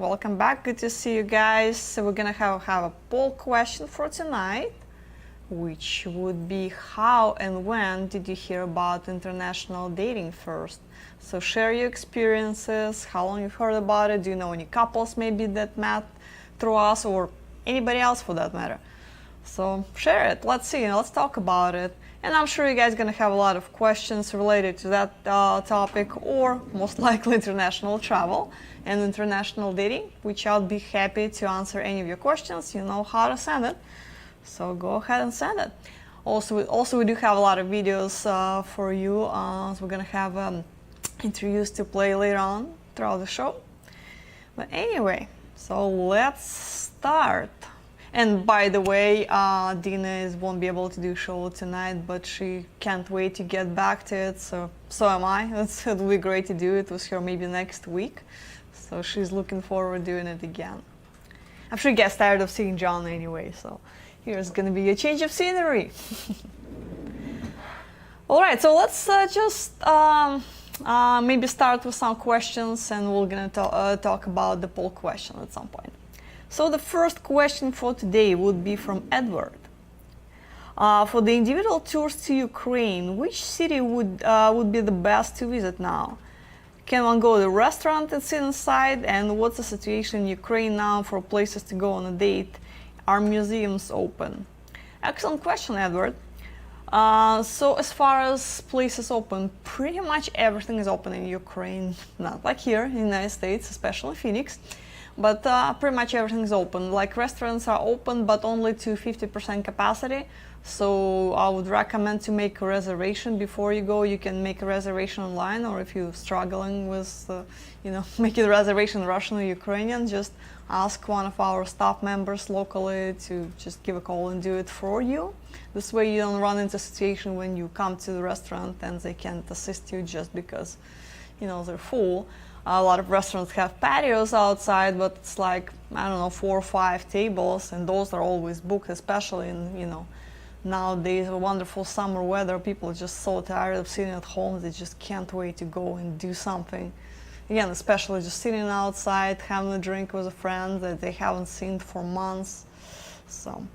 welcome back. Good to see you guys. So we're gonna have a poll question for tonight, which would be how and when did you hear about international dating first? So share your experiences, how long you've heard about it, do you know any couples maybe that met through us or anybody else for that matter. So share it, let's see, let's talk about it. And I'm sure you guys are gonna have a lot of questions related to that topic, or most likely international travel and international dating, which I'll be happy to answer any of your questions. You know how to send it, so go ahead and send it. Also we do have a lot of videos for you, so we're gonna have interviews to play later on throughout the show. But anyway, so let's start. And by the way, Dina won't be able to do show tonight, but she can't wait to get back to it, so am I. It'll be great to do it with her maybe next week. So she's looking forward to doing it again. I'm sure he gets tired of seeing John anyway, so here's gonna be a change of scenery. Alright, so let's just maybe start with some questions, and we're gonna talk about the poll question at some point. So the first question for today would be from Edward. For the individual tours to Ukraine, which city would be the best to visit now? Can one go to a restaurant and sit inside? And what's the situation in Ukraine now for places to go on a date? Are museums open? Excellent question, Edward. So as far as places open, pretty much everything is open in Ukraine. Not like here in the United States, especially Phoenix. But pretty much everything is open. Like restaurants are open, but only to 50% capacity. So I would recommend to make a reservation before you go. You can make a reservation online, or if you're struggling with, making a reservation Russian or Ukrainian, just ask one of our staff members locally to just give a call and do it for you. This way you don't run into a situation when you come to the restaurant and they can't assist you just because, they're full. A lot of restaurants have patios outside, but it's like, 4 or 5 tables, and those are always booked, especially in, nowadays with wonderful summer weather. People are just so tired of sitting at home, they just can't wait to go and do something. Again, especially just sitting outside, having a drink with a friend that they haven't seen for months. So,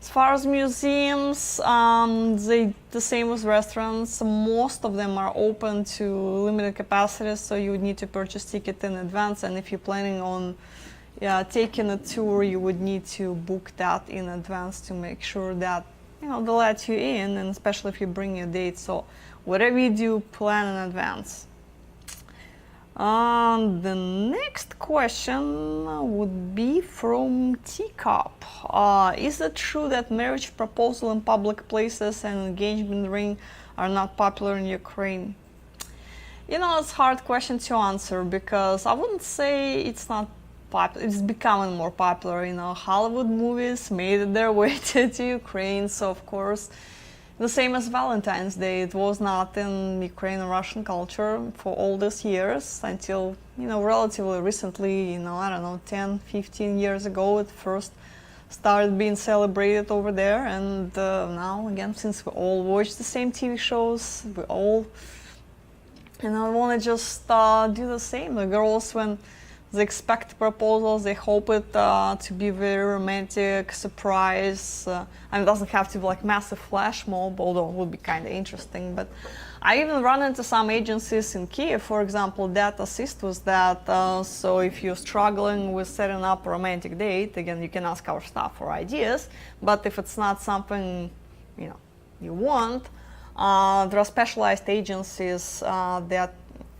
as far as museums, the same with restaurants. Most of them are open to limited capacity, so you would need to purchase ticket in advance. And if you're planning on taking a tour, you would need to book that in advance to make sure that they'll let you in, and especially if you bring your date. So whatever you do, plan in advance. The next question would be from Teacup. Is it true that marriage proposal in public places and engagement ring are not popular in Ukraine? It's a hard question to answer, because I wouldn't say it's not popular. It's becoming more popular. Hollywood movies made their way to Ukraine, so of course, the same as Valentine's Day, it was not in Ukrainian and Russian culture for all these years until, relatively recently, 10, 15 years ago, it first started being celebrated over there. And now, again, since we all watch the same TV shows, we all, want to just do the same. The girls, when they expect proposals, they hope it to be very romantic, surprise. It doesn't have to be like massive flash mob, although it would be kind of interesting. But I even run into some agencies in Kiev, for example, that assist with that. So if you're struggling with setting up a romantic date, again, you can ask our staff for ideas. But if it's not something, you want, there are specialized agencies that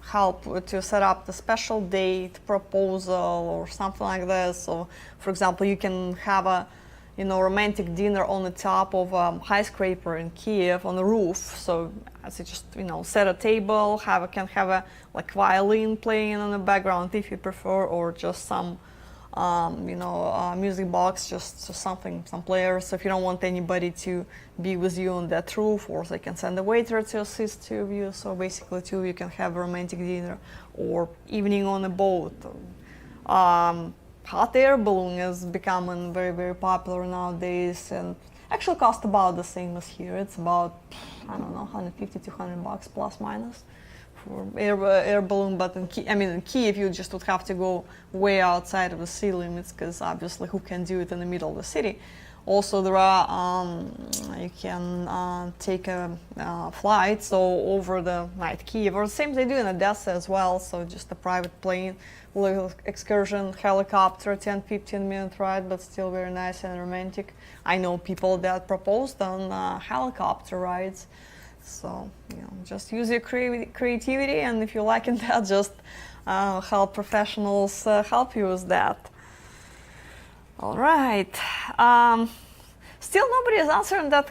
help to set up the special date proposal or something like this. So, for example, you can have a romantic dinner on the top of a skyscraper in Kiev on the roof. So as you just set a table, can have a violin playing on the background if you prefer, or just some music box, just some players. So if you don't want anybody to be with you on that roof, or they can send a waiter to assist two of you. So basically, two of you can have a romantic dinner, or evening on a boat. Hot air balloon is becoming very, very popular nowadays, and actually cost about the same as here. It's about, $150 to $200 plus minus air balloon, but in Kiev you just would have to go way outside of the city limits, because obviously who can do it in the middle of the city. Also, there are you can take a flight so over the night Kiev, or the same they do in Odessa as well. So just a private plane, little excursion, helicopter, 10-15 minute ride, but still very nice and romantic. I know people that proposed on helicopter rides. So just use your creativity, and if you like it, that just help professionals help you with that. All right. Still nobody is answering that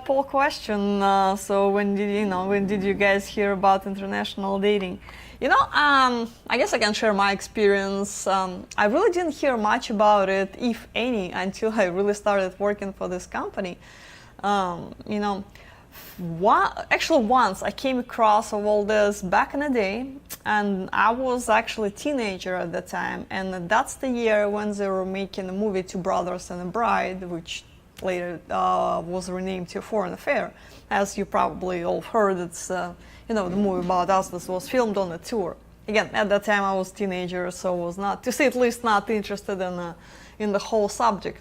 poll question. So when did you guys hear about international dating? I guess I can share my experience. I really didn't hear much about it, if any, until I really started working for this company. Actually, once I came across all this back in the day, and I was actually a teenager at the time, and that's the year when they were making a movie, Two Brothers and a Bride, which later was renamed to Foreign Affair. As you probably all heard, it's the movie about us. This was filmed on a tour. Again, at that time I was a teenager, so was not, to say at least, not interested in the whole subject.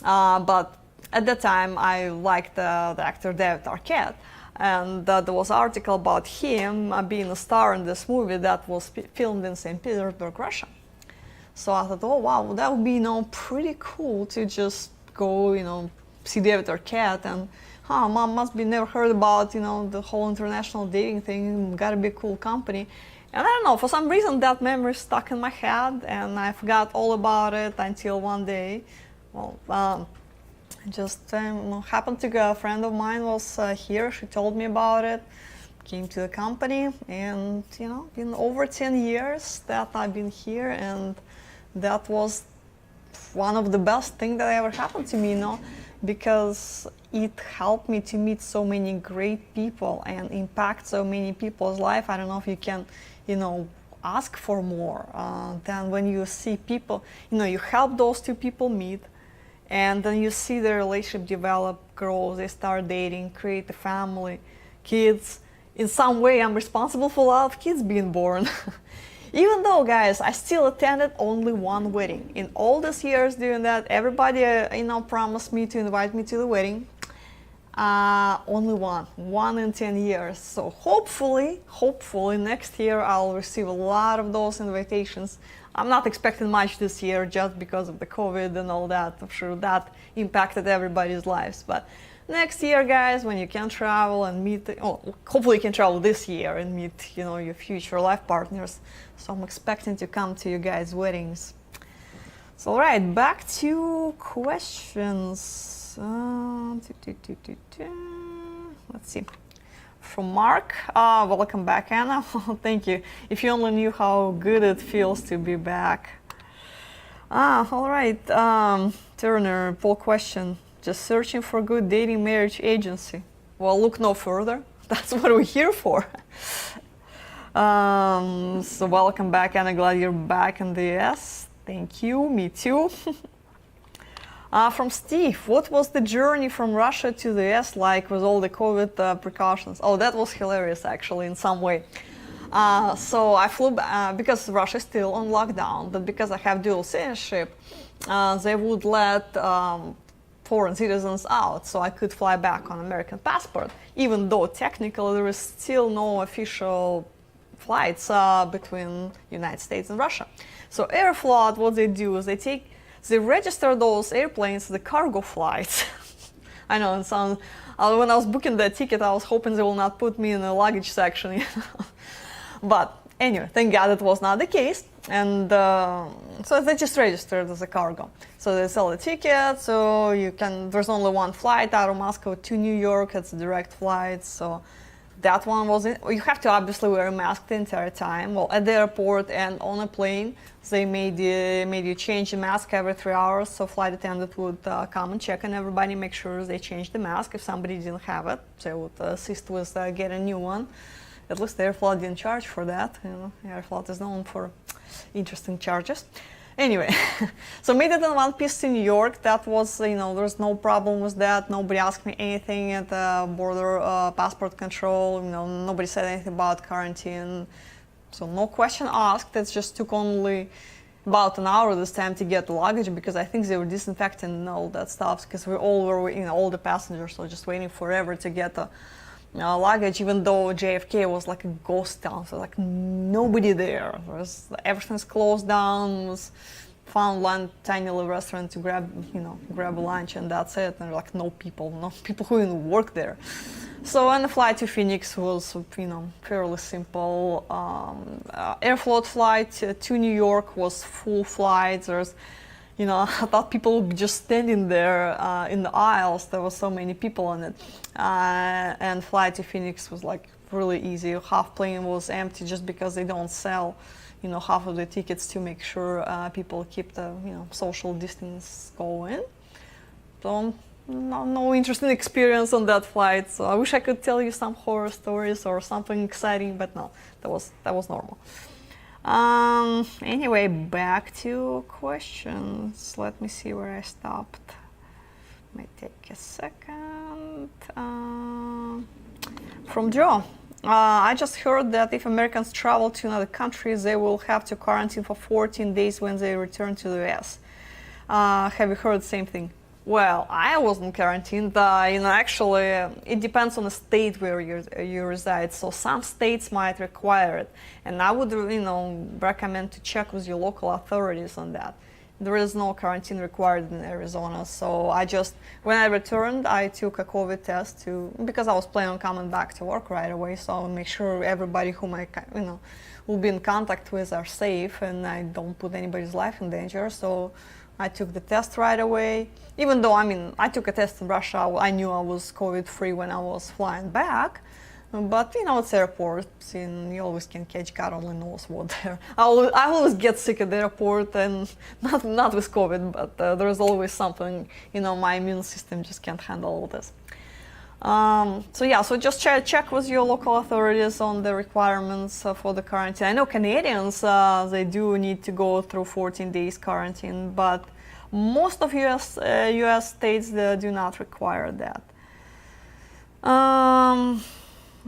But at that time, I liked the actor David Arquette, and there was an article about him being a star in this movie that was filmed in St. Petersburg, Russia. So I thought, oh wow, that would be pretty cool to just go see David Arquette, and mom must be never heard about the whole international dating thing. Gotta be a cool company. And I don't know, for some reason that memory stuck in my head, and I forgot all about it until one day. Just happened to go. A friend of mine was here. She told me about it. Came to the company, and been over 10 years that I've been here, and that was one of the best things that ever happened to me. Because it helped me to meet so many great people and impact so many people's life. I don't know if you can, ask for more than when you see people. You help those two people meet. And then you see their relationship develop, grow, they start dating, create a family, kids. In some way, I'm responsible for a lot of kids being born. Even though, guys, I still attended only one wedding. In all these years doing that, everybody, promised me to invite me to the wedding. Only one in 10 years. So hopefully next year I'll receive a lot of those invitations. I'm not expecting much this year just because of the COVID and all that. I'm sure that impacted everybody's lives. But next year, guys, when you can travel and meet, hopefully you can travel this year and meet, your future life partners. So I'm expecting to come to you guys' weddings. So, all right, back to questions. Let's see. From Mark, welcome back, Anna. Thank you. If you only knew how good it feels to be back. All right. Turner, poll question. Just searching for good dating marriage agency. Well, look no further. That's what we're here for. So welcome back, Anna. Glad you're back in the US. Thank you. Me too. From Steve, what was the journey from Russia to the US like with all the COVID precautions? Oh, that was hilarious, actually, in some way. So I flew because Russia is still on lockdown, but because I have dual citizenship, they would let foreign citizens out, so I could fly back on American passport, even though technically there is still no official flights between United States and Russia. So Aeroflot, what they do is they register those airplanes, the cargo flights. I know it sounds, when I was booking the ticket, I was hoping they will not put me in the luggage section. But anyway, thank God it was not the case. And so they just registered as a cargo. So they sell the ticket, so there's only one flight out of Moscow to New York, it's a direct flight. So that one you have to obviously wear a mask the entire time. Well, at the airport and on a plane, they made you change the mask every 3 hours. So flight attendant would come and check on everybody, make sure they changed the mask. If somebody didn't have it, they would assist with getting a new one. At least Aeroflot didn't charge for that. Aeroflot is known for interesting charges. Anyway, so made it in one piece to New York. That was, there's no problem with that. Nobody asked me anything at the border, passport control. Nobody said anything about quarantine. So no question asked. It just took only about an hour this time to get the luggage, because I think they were disinfecting all that stuff, because we all were, all the passengers, so just waiting forever to get the luggage, even though JFK was like a ghost town, so like nobody there. Everything's closed down. Found one tiny little restaurant to grab a lunch, and that's it. And like no people who even work there. So, and the flight to Phoenix was, fairly simple. Airfloat flight to New York was full flight. There's, I thought people would be just standing there in the aisles. There were so many people on it. And flight to Phoenix was like really easy. Half plane was empty just because they don't sell, half of the tickets to make sure people keep the, social distance going. So no interesting experience on that flight. So I wish I could tell you some horror stories or something exciting, but no, that was normal. Anyway, back to questions. Let me see where I stopped. Might take a second. From Joe. I just heard that if Americans travel to another country, they will have to quarantine for 14 days when they return to the US. Have you heard the same thing? Well, I wasn't quarantined. Actually, it depends on the state where you reside. So some states might require it, and I would, recommend to check with your local authorities on that. There is no quarantine required in Arizona. So when I returned, I took a COVID test because I was planning on coming back to work right away. So I'll make sure everybody whom I, will be in contact with are safe, and I don't put anybody's life in danger. So I took the test right away. Even though, I took a test in Russia, I knew I was COVID-free when I was flying back. But, it's airports, and you always can catch God only knows what there. I always get sick at the airport, and not with COVID, but there's always something, my immune system just can't handle all this. So just check with your local authorities on the requirements for the quarantine. I know Canadians, they do need to go through 14 days quarantine, but most of US states do not require that.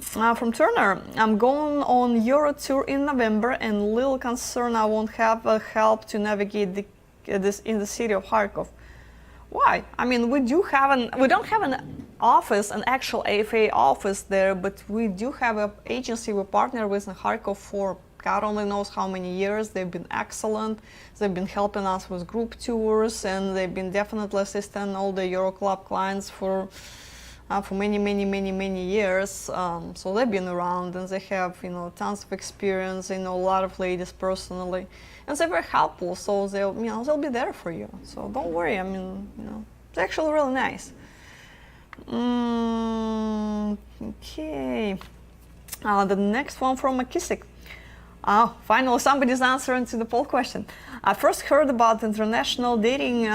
From Turner, I'm going on Euro tour in November, and little concern I won't have help to navigate this in the city of Kharkov. Why? We don't have an office, an actual AFA office there, but we do have an agency we partner with in Kharkov for God only knows how many years. They've been excellent. They've been helping us with group tours, and they've been definitely assisting all the Euroclub clients for many years. So they've been around, and they have tons of experience. They know a lot of ladies personally, and they're very helpful. So they'll be there for you. So don't worry. It's actually really nice. Okay. The next one from McKissick. Finally, somebody's answering to the poll question. I first heard about international dating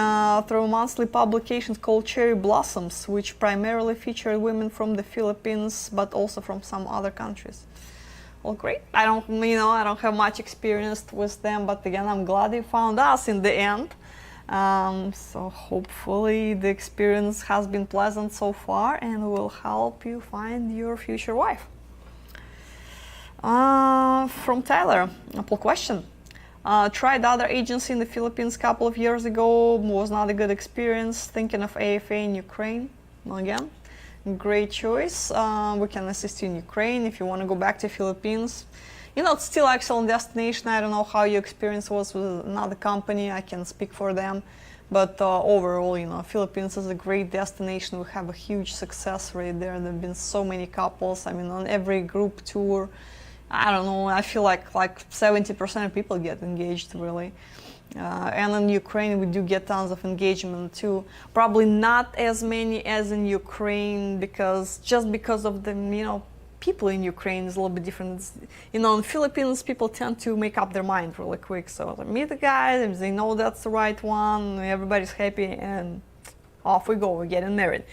through monthly publications called Cherry Blossoms, which primarily featured women from the Philippines, but also from some other countries. Well, great. I don't have much experience with them, but again, I'm glad they found us in the end. So hopefully the experience has been pleasant so far and will help you find your future wife. From Tyler, a poll question. Tried other agency in the Philippines a couple of years ago, was not a good experience. Thinking of AFA in Ukraine. Again, great choice. We can assist you in Ukraine if you want to go back to Philippines. It's still excellent destination. I don't know how your experience was with another company. I can speak for them. But overall, Philippines is a great destination. We have a huge success rate there. There have been so many couples. On every group tour, I don't know, I feel like 70% of people get engaged, really. And in Ukraine, we do get tons of engagement too. Probably not as many as in Ukraine, because of the, people in Ukraine is a little bit different. In Philippines, people tend to make up their mind really quick. So they meet the guy, they know that's the right one, everybody's happy, and off we go, we're getting married.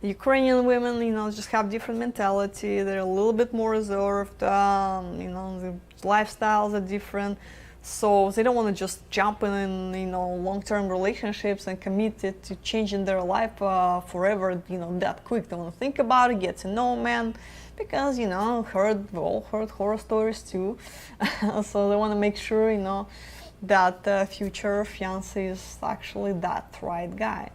Ukrainian women, just have different mentality. They're a little bit more reserved. The lifestyles are different. So they don't want to just jump in, long-term relationships and commit it to changing their life forever, that quick. They want to think about it, get to know man, because, we all heard horror stories too. So they want to make sure, that the future fiance is actually that right guy.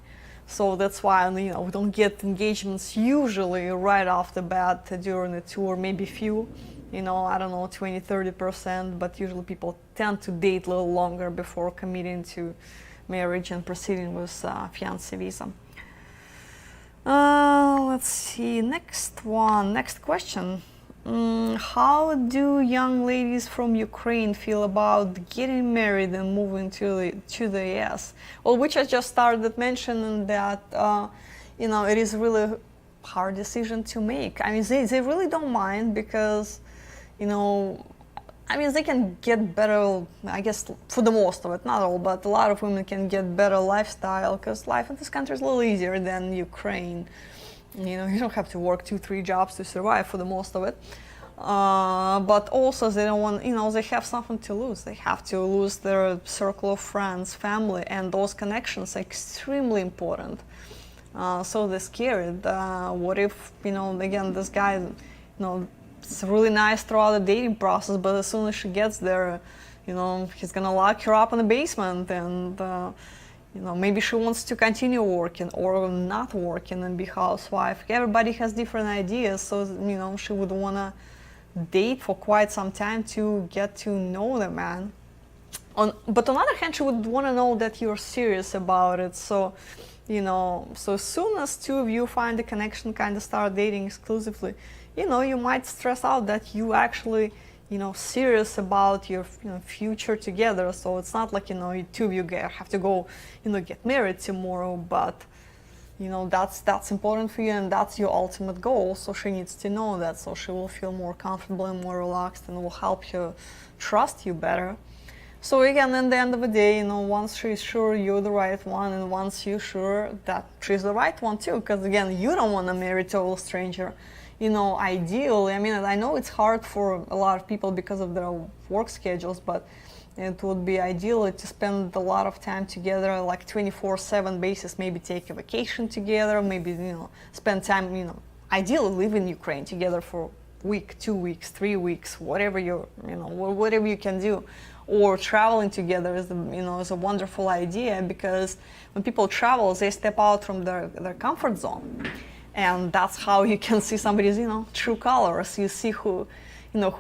So that's why, we don't get engagements usually right off the bat during the tour, maybe few. I don't know, 20-30%, but usually people tend to date a little longer before committing to marriage and proceeding with fiancé visa. Let's see, next question. How do young ladies from Ukraine feel about getting married and moving to the US? Well, which I just started mentioning that, it is really a hard decision to make. I mean, they really don't mind because, they can get better, I guess, for the most of it, not all, but a lot of women can get better lifestyle because life in this country is a little easier than Ukraine. You don't have to work 2-3 jobs to survive for the most of it. But also they don't want, they have something to lose. They have to lose their circle of friends, family, and those connections are extremely important. So they're scared. What if, again, this guy, it's really nice throughout the dating process, but as soon as she gets there, he's gonna lock her up in the basement, and maybe she wants to continue working or not working and be housewife. Everybody has different ideas, so she would wanna date for quite some time to get to know the man. But on the other hand, she would wanna know that you're serious about it. So, so as soon as two of you find a connection, kind of start dating exclusively, you might stress out that you actually, serious about your future together. So it's not like, two of you have to go, get married tomorrow, but, that's important for you and that's your ultimate goal. So she needs to know that, so she will feel more comfortable and more relaxed and will help you trust you better. So again, in the end of the day, once she's sure you're the right one, and once you're sure that she's the right one too, because again, you don't want to marry a total stranger. Ideally, I know it's hard for a lot of people because of their work schedules, but it would be ideal to spend a lot of time together, like 24/7 basis, maybe take a vacation together, maybe, spend time, ideally live in Ukraine together for a week, 2 weeks, 3 weeks, whatever whatever you can do. Or traveling together is a wonderful idea, because when people travel, they step out from their comfort zone. And that's how you can see somebody's, true colors. You see who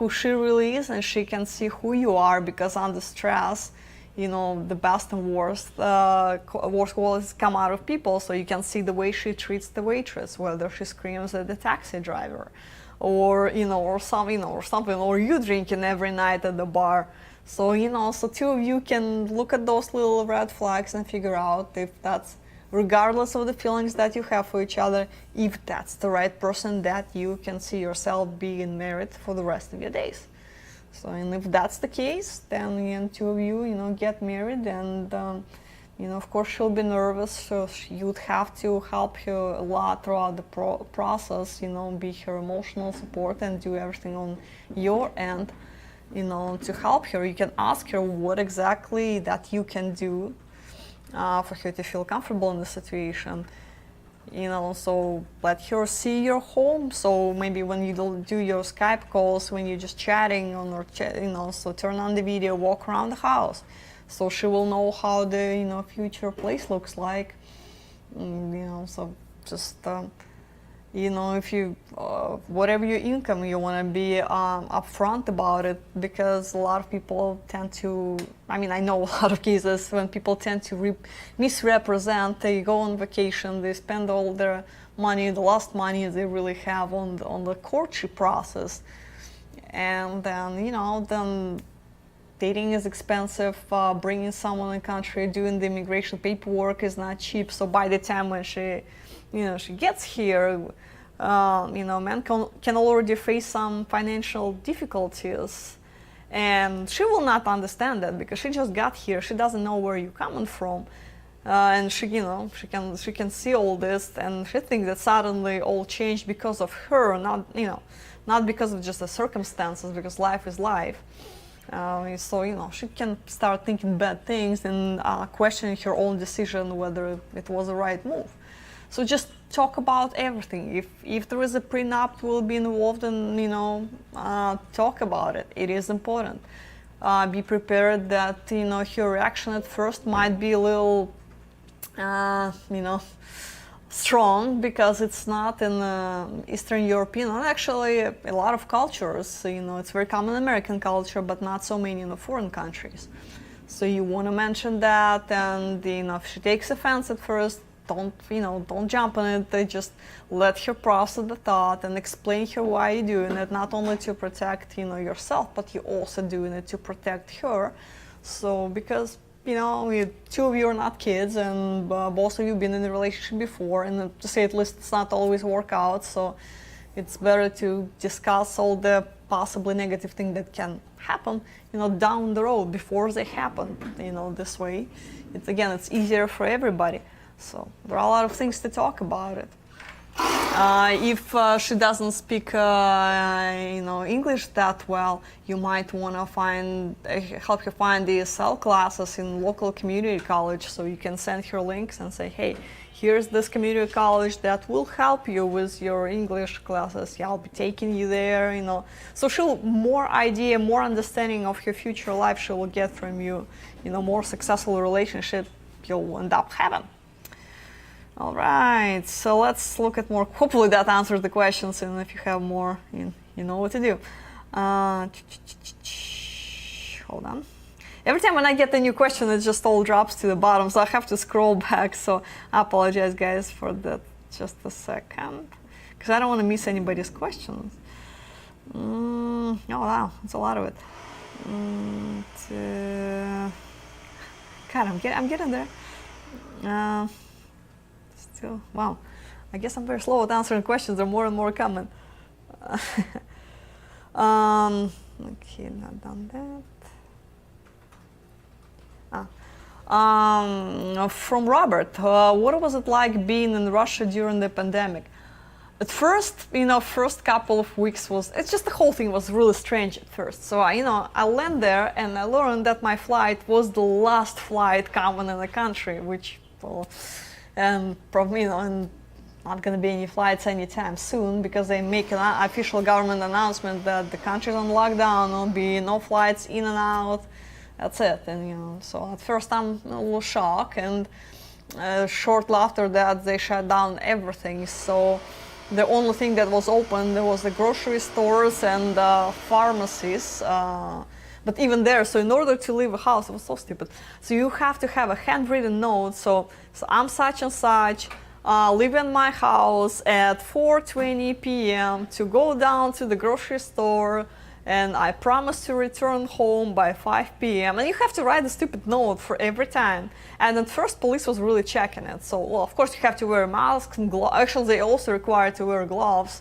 she really is, and she can see who you are, because under stress, the best and worst qualities come out of people. So you can see the way she treats the waitress, whether she screams at the taxi driver, or something, or you drinking every night at the bar. So, so two of you can look at those little red flags and figure out if that's, regardless of the feelings that you have for each other, if that's the right person that you can see yourself being married for the rest of your days. So, and if that's the case, then two of you, get married, and, of course she'll be nervous, so you'd have to help her a lot throughout the process, be her emotional support and do everything on your end, to help her. You can ask her what exactly that you can do for her to feel comfortable in the situation. So let her see your home. So maybe when you do your Skype calls, when you're just chatting or so turn on the video, walk around the house, so she will know how the future place looks like. So just if you whatever your income, you want to be upfront about it, because a lot of people tend to, I know a lot of cases when people tend to misrepresent. They go on vacation, they spend all their money, the last money they really have on the courtship process, and then then dating is expensive, bringing someone in the country, doing the immigration paperwork is not cheap. So by the time when she gets here, man can already face some financial difficulties, and she will not understand that because she just got here. She doesn't know where you're coming from, and she can see all this, and she thinks that suddenly all changed because of her, not because of just the circumstances, because life is life. So, she can start thinking bad things and questioning her own decision whether it was the right move. So just talk about everything. If there is a prenup will be involved, and talk about it. It is important. Be prepared that her reaction at first might be a little strong, because it's not in Eastern European, and actually a lot of cultures. It's very common American culture, but not so many in the foreign countries. So you want to mention that, and if she takes offense at first, don't jump on it. They just let her process the thought and explain her why you're doing it, not only to protect yourself, but you're also doing it to protect her. So because two of you are not kids, and both of you been in a relationship before, and to say at least, it's not always work out. So it's better to discuss all the possibly negative things that can happen down the road before they happen. This way it's easier for everybody. So there are a lot of things to talk about it. If she doesn't speak English that well, you might want to help her find ESL classes in local community college. So you can send her links and say, hey, here's this community college that will help you with your English classes. Yeah, I'll be taking you there. So she'll more understanding of her future life she will get from you. More successful relationship you'll end up having. All right, so let's look at more. Hopefully that answers the questions, and if you have more, you know what to do. Hold on. Every time when I get a new question, it just all drops to the bottom, so I have to scroll back. So I apologize, guys, for that. Just a second, because I don't want to miss anybody's questions. Oh wow, it's a lot of it. God, I'm getting there. Wow, I guess I'm very slow at answering questions. There are more and more coming. Okay, not done that. From Robert, what was it like being in Russia during the pandemic? At first, first couple of weeks the whole thing was really strange at first. So, I landed there and I learned that my flight was the last flight coming in the country, which, and probably and not going to be any flights anytime soon, because they make an official government announcement that the country's on lockdown. There'll be no flights in and out. That's it. And so at first I'm a little shocked, and shortly after that they shut down everything. So the only thing that was open there was the grocery stores and pharmacies. But even there, so in order to leave a house, it was so stupid. So you have to have a handwritten note. So I'm such and such, leaving my house at 4:20 p.m. to go down to the grocery store, and I promise to return home by 5 p.m. And you have to write a stupid note for every time. And at first, police was really checking it. So, well, of course, you have to wear masks and gloves. Actually, they also require to wear gloves.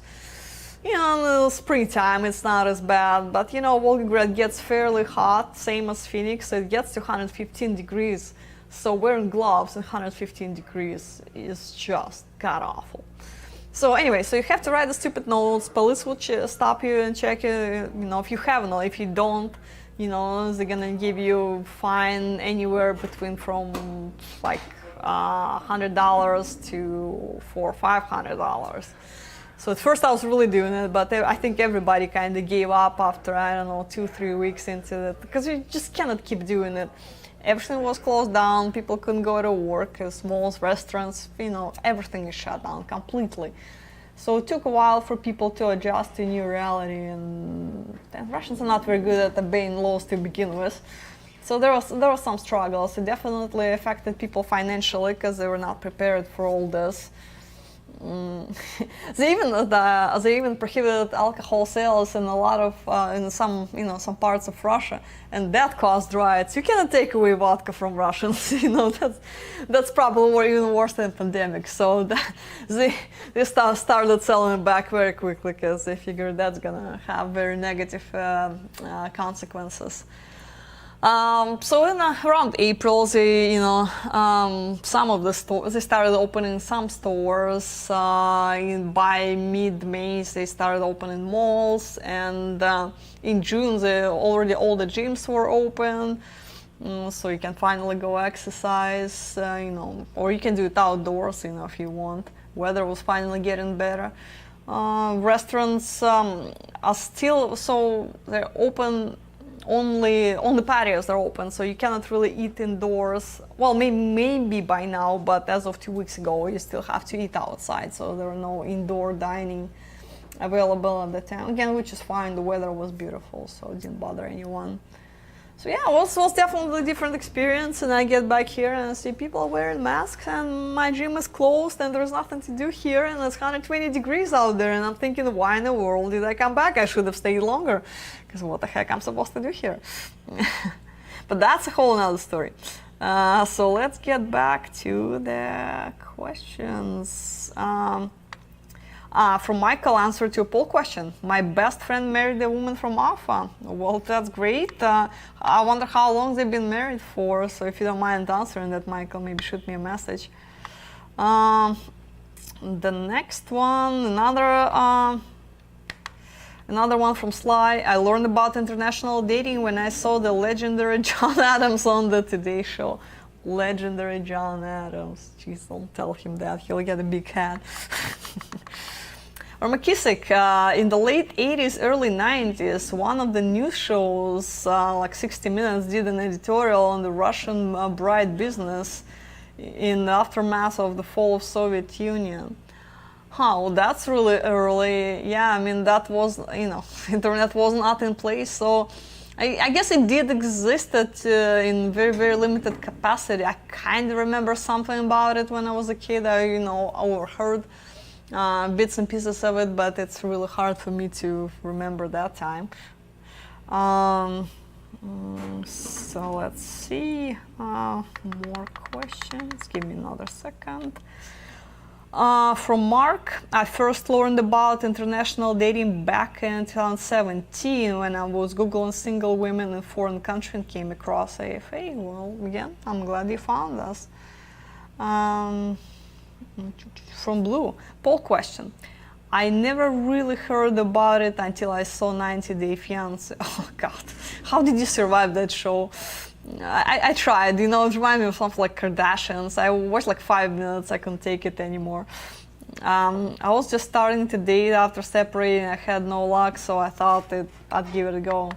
In the springtime it's not as bad, but Volgograd gets fairly hot, same as Phoenix. It gets to 115 degrees, so wearing gloves in 115 degrees is just god awful. So anyway, so you have to write the stupid notes. Police will stop you and check if you have no. If you don't, they're gonna give you fine anywhere between from like $100 to $400 or $500. So at first I was really doing it, but I think everybody kind of gave up after, 2-3 weeks into it, because you just cannot keep doing it. Everything was closed down, people couldn't go to work, malls, restaurants, everything is shut down completely. So it took a while for people to adjust to new reality, and Russians are not very good at obeying laws to begin with. So there was some struggles. It definitely affected people financially, because they were not prepared for all this. They even prohibited alcohol sales in a lot of in some parts of Russia, and that caused riots. You cannot take away vodka from Russians. That's probably even worse than pandemic. So they started selling it back very quickly, because they figured that's gonna have very negative consequences. So in around April, some of the stores, they started opening some stores. By mid-May, they started opening malls, and in June, already all the gyms were open. So you can finally go exercise, or you can do it outdoors, if you want. Weather was finally getting better. Restaurants are still, so they're open. Only on the patios are open, so you cannot really eat indoors. Well, maybe by now, but as of 2 weeks ago, you still have to eat outside, so there are no indoor dining available at the time. Again, which is fine, the weather was beautiful, so it didn't bother anyone. So yeah, it was definitely a different experience, and I get back here and I see people wearing masks, and my gym is closed, and there's nothing to do here, and it's 120 degrees out there, and I'm thinking, why in the world did I come back? I should have stayed longer, because what the heck I'm supposed to do here? But that's a whole nother story. So let's get back to the questions. From Michael, answer to a poll question. My best friend married a woman from Alpha. Well, that's great. I wonder how long they've been married for. So if you don't mind answering that, Michael, maybe shoot me a message. The next one, another one from Sly. I learned about international dating when I saw the legendary John Adams on the Today Show. Legendary John Adams. Jeez, don't tell him that. He'll get a big head. Or McKissick, in the late 80s, early 90s, one of the news shows, like 60 Minutes, did an editorial on the Russian bride business in the aftermath of the fall of Soviet Union. Well, that's really early. Yeah, I mean, that was, internet was not in place, so I guess it did exist in very, very limited capacity. I kind of remember something about it when I was a kid. I overheard bits and pieces of it, but it's really hard for me to remember that time. So let's see, more questions. Give me another second. From Mark, I first learned about international dating back in 2017 when I was Googling single women in foreign country and came across AFA. Well, again, I'm glad you found us. From Blue, poll question. I never really heard about it until I saw 90 Day Fiancé. Oh God, how did you survive that show? I tried, it reminded me of something like Kardashians. I watched like 5 minutes, I couldn't take it anymore. I was just starting to date after separating, I had no luck, so I thought I'd give it a go.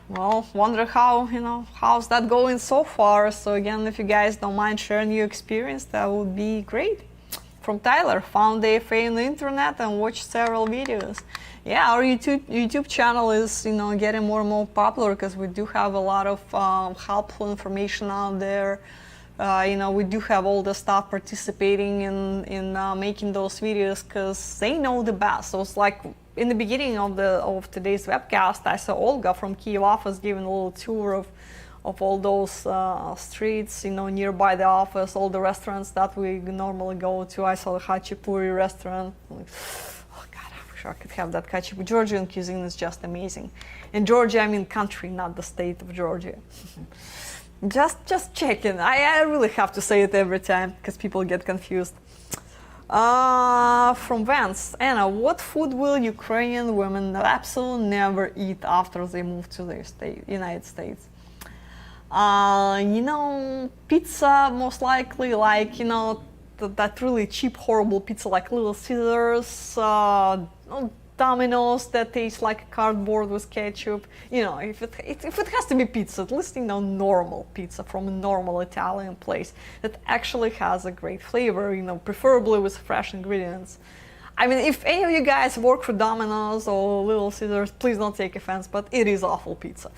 Well, wonder how's that going so far? So again, if you guys don't mind sharing your experience, that would be great. From Tyler, found AFA on the internet and watched several videos. Yeah, our YouTube channel is getting more and more popular because we do have a lot of helpful information out there. We do have all the staff participating in making those videos because they know the best. So it's like in the beginning of today's webcast, I saw Olga from Kyiv office giving a little tour of all those streets, nearby the office, all the restaurants that we normally go to. I saw the Khachapuri restaurant. Like, oh God, I wish I could have that Khachapuri. Georgian cuisine is just amazing. In Georgia, I mean country, not the state of Georgia. Just checking. I really have to say it every time because people get confused. From Vance, Anna, what food will Ukrainian women absolutely never eat after they move to the United States? Pizza, most likely, like, that really cheap, horrible pizza, like Little Caesars, Domino's that tastes like cardboard with ketchup. If it has to be pizza, at least, normal pizza from a normal Italian place that actually has a great flavor, preferably with fresh ingredients. I mean, if any of you guys work for Domino's or Little Caesars, please don't take offense, but it is awful pizza.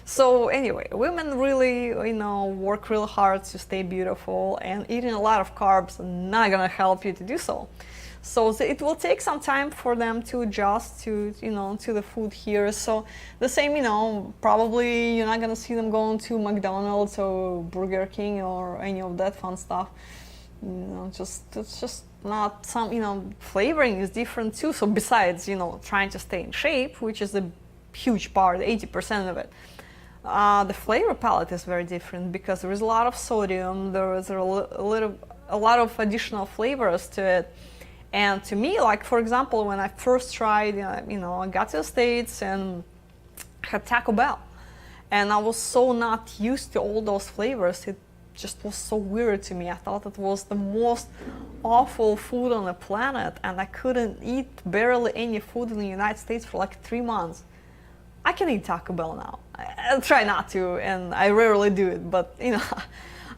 So anyway, women really, work real hard to stay beautiful, and eating a lot of carbs is not gonna help you to do so. So it will take some time for them to adjust to the food here. So the same, probably you're not gonna see them going to McDonald's or Burger King or any of that fun stuff. It's just not some, flavoring is different too. So besides, trying to stay in shape, which is a huge part, 80% of it. the flavor palette is very different because there is a lot of sodium, there is a lot of additional flavors to it. And to me, like for example, when I first tried, I got to the States and had Taco Bell, and I was so not used to all those flavors. It just was so weird to me. I thought it was the most awful food on the planet, and I couldn't eat barely any food in the United States for like 3 months. I can eat Taco Bell now. I try not to, and I rarely do it, but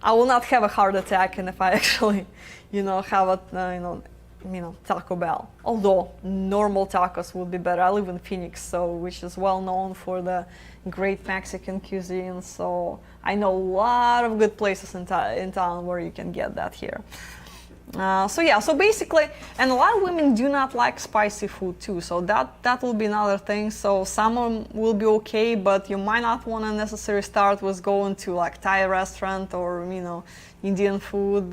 I will not have a heart attack, and if I actually, have a, Taco Bell. Although normal tacos would be better. I live in Phoenix, which is well known for the great Mexican cuisine. So I know a lot of good places in town where you can get that here. So basically, and a lot of women do not like spicy food too. So that will be another thing. So some will be okay, but you might not want to necessarily start with going to like Thai restaurant or Indian food.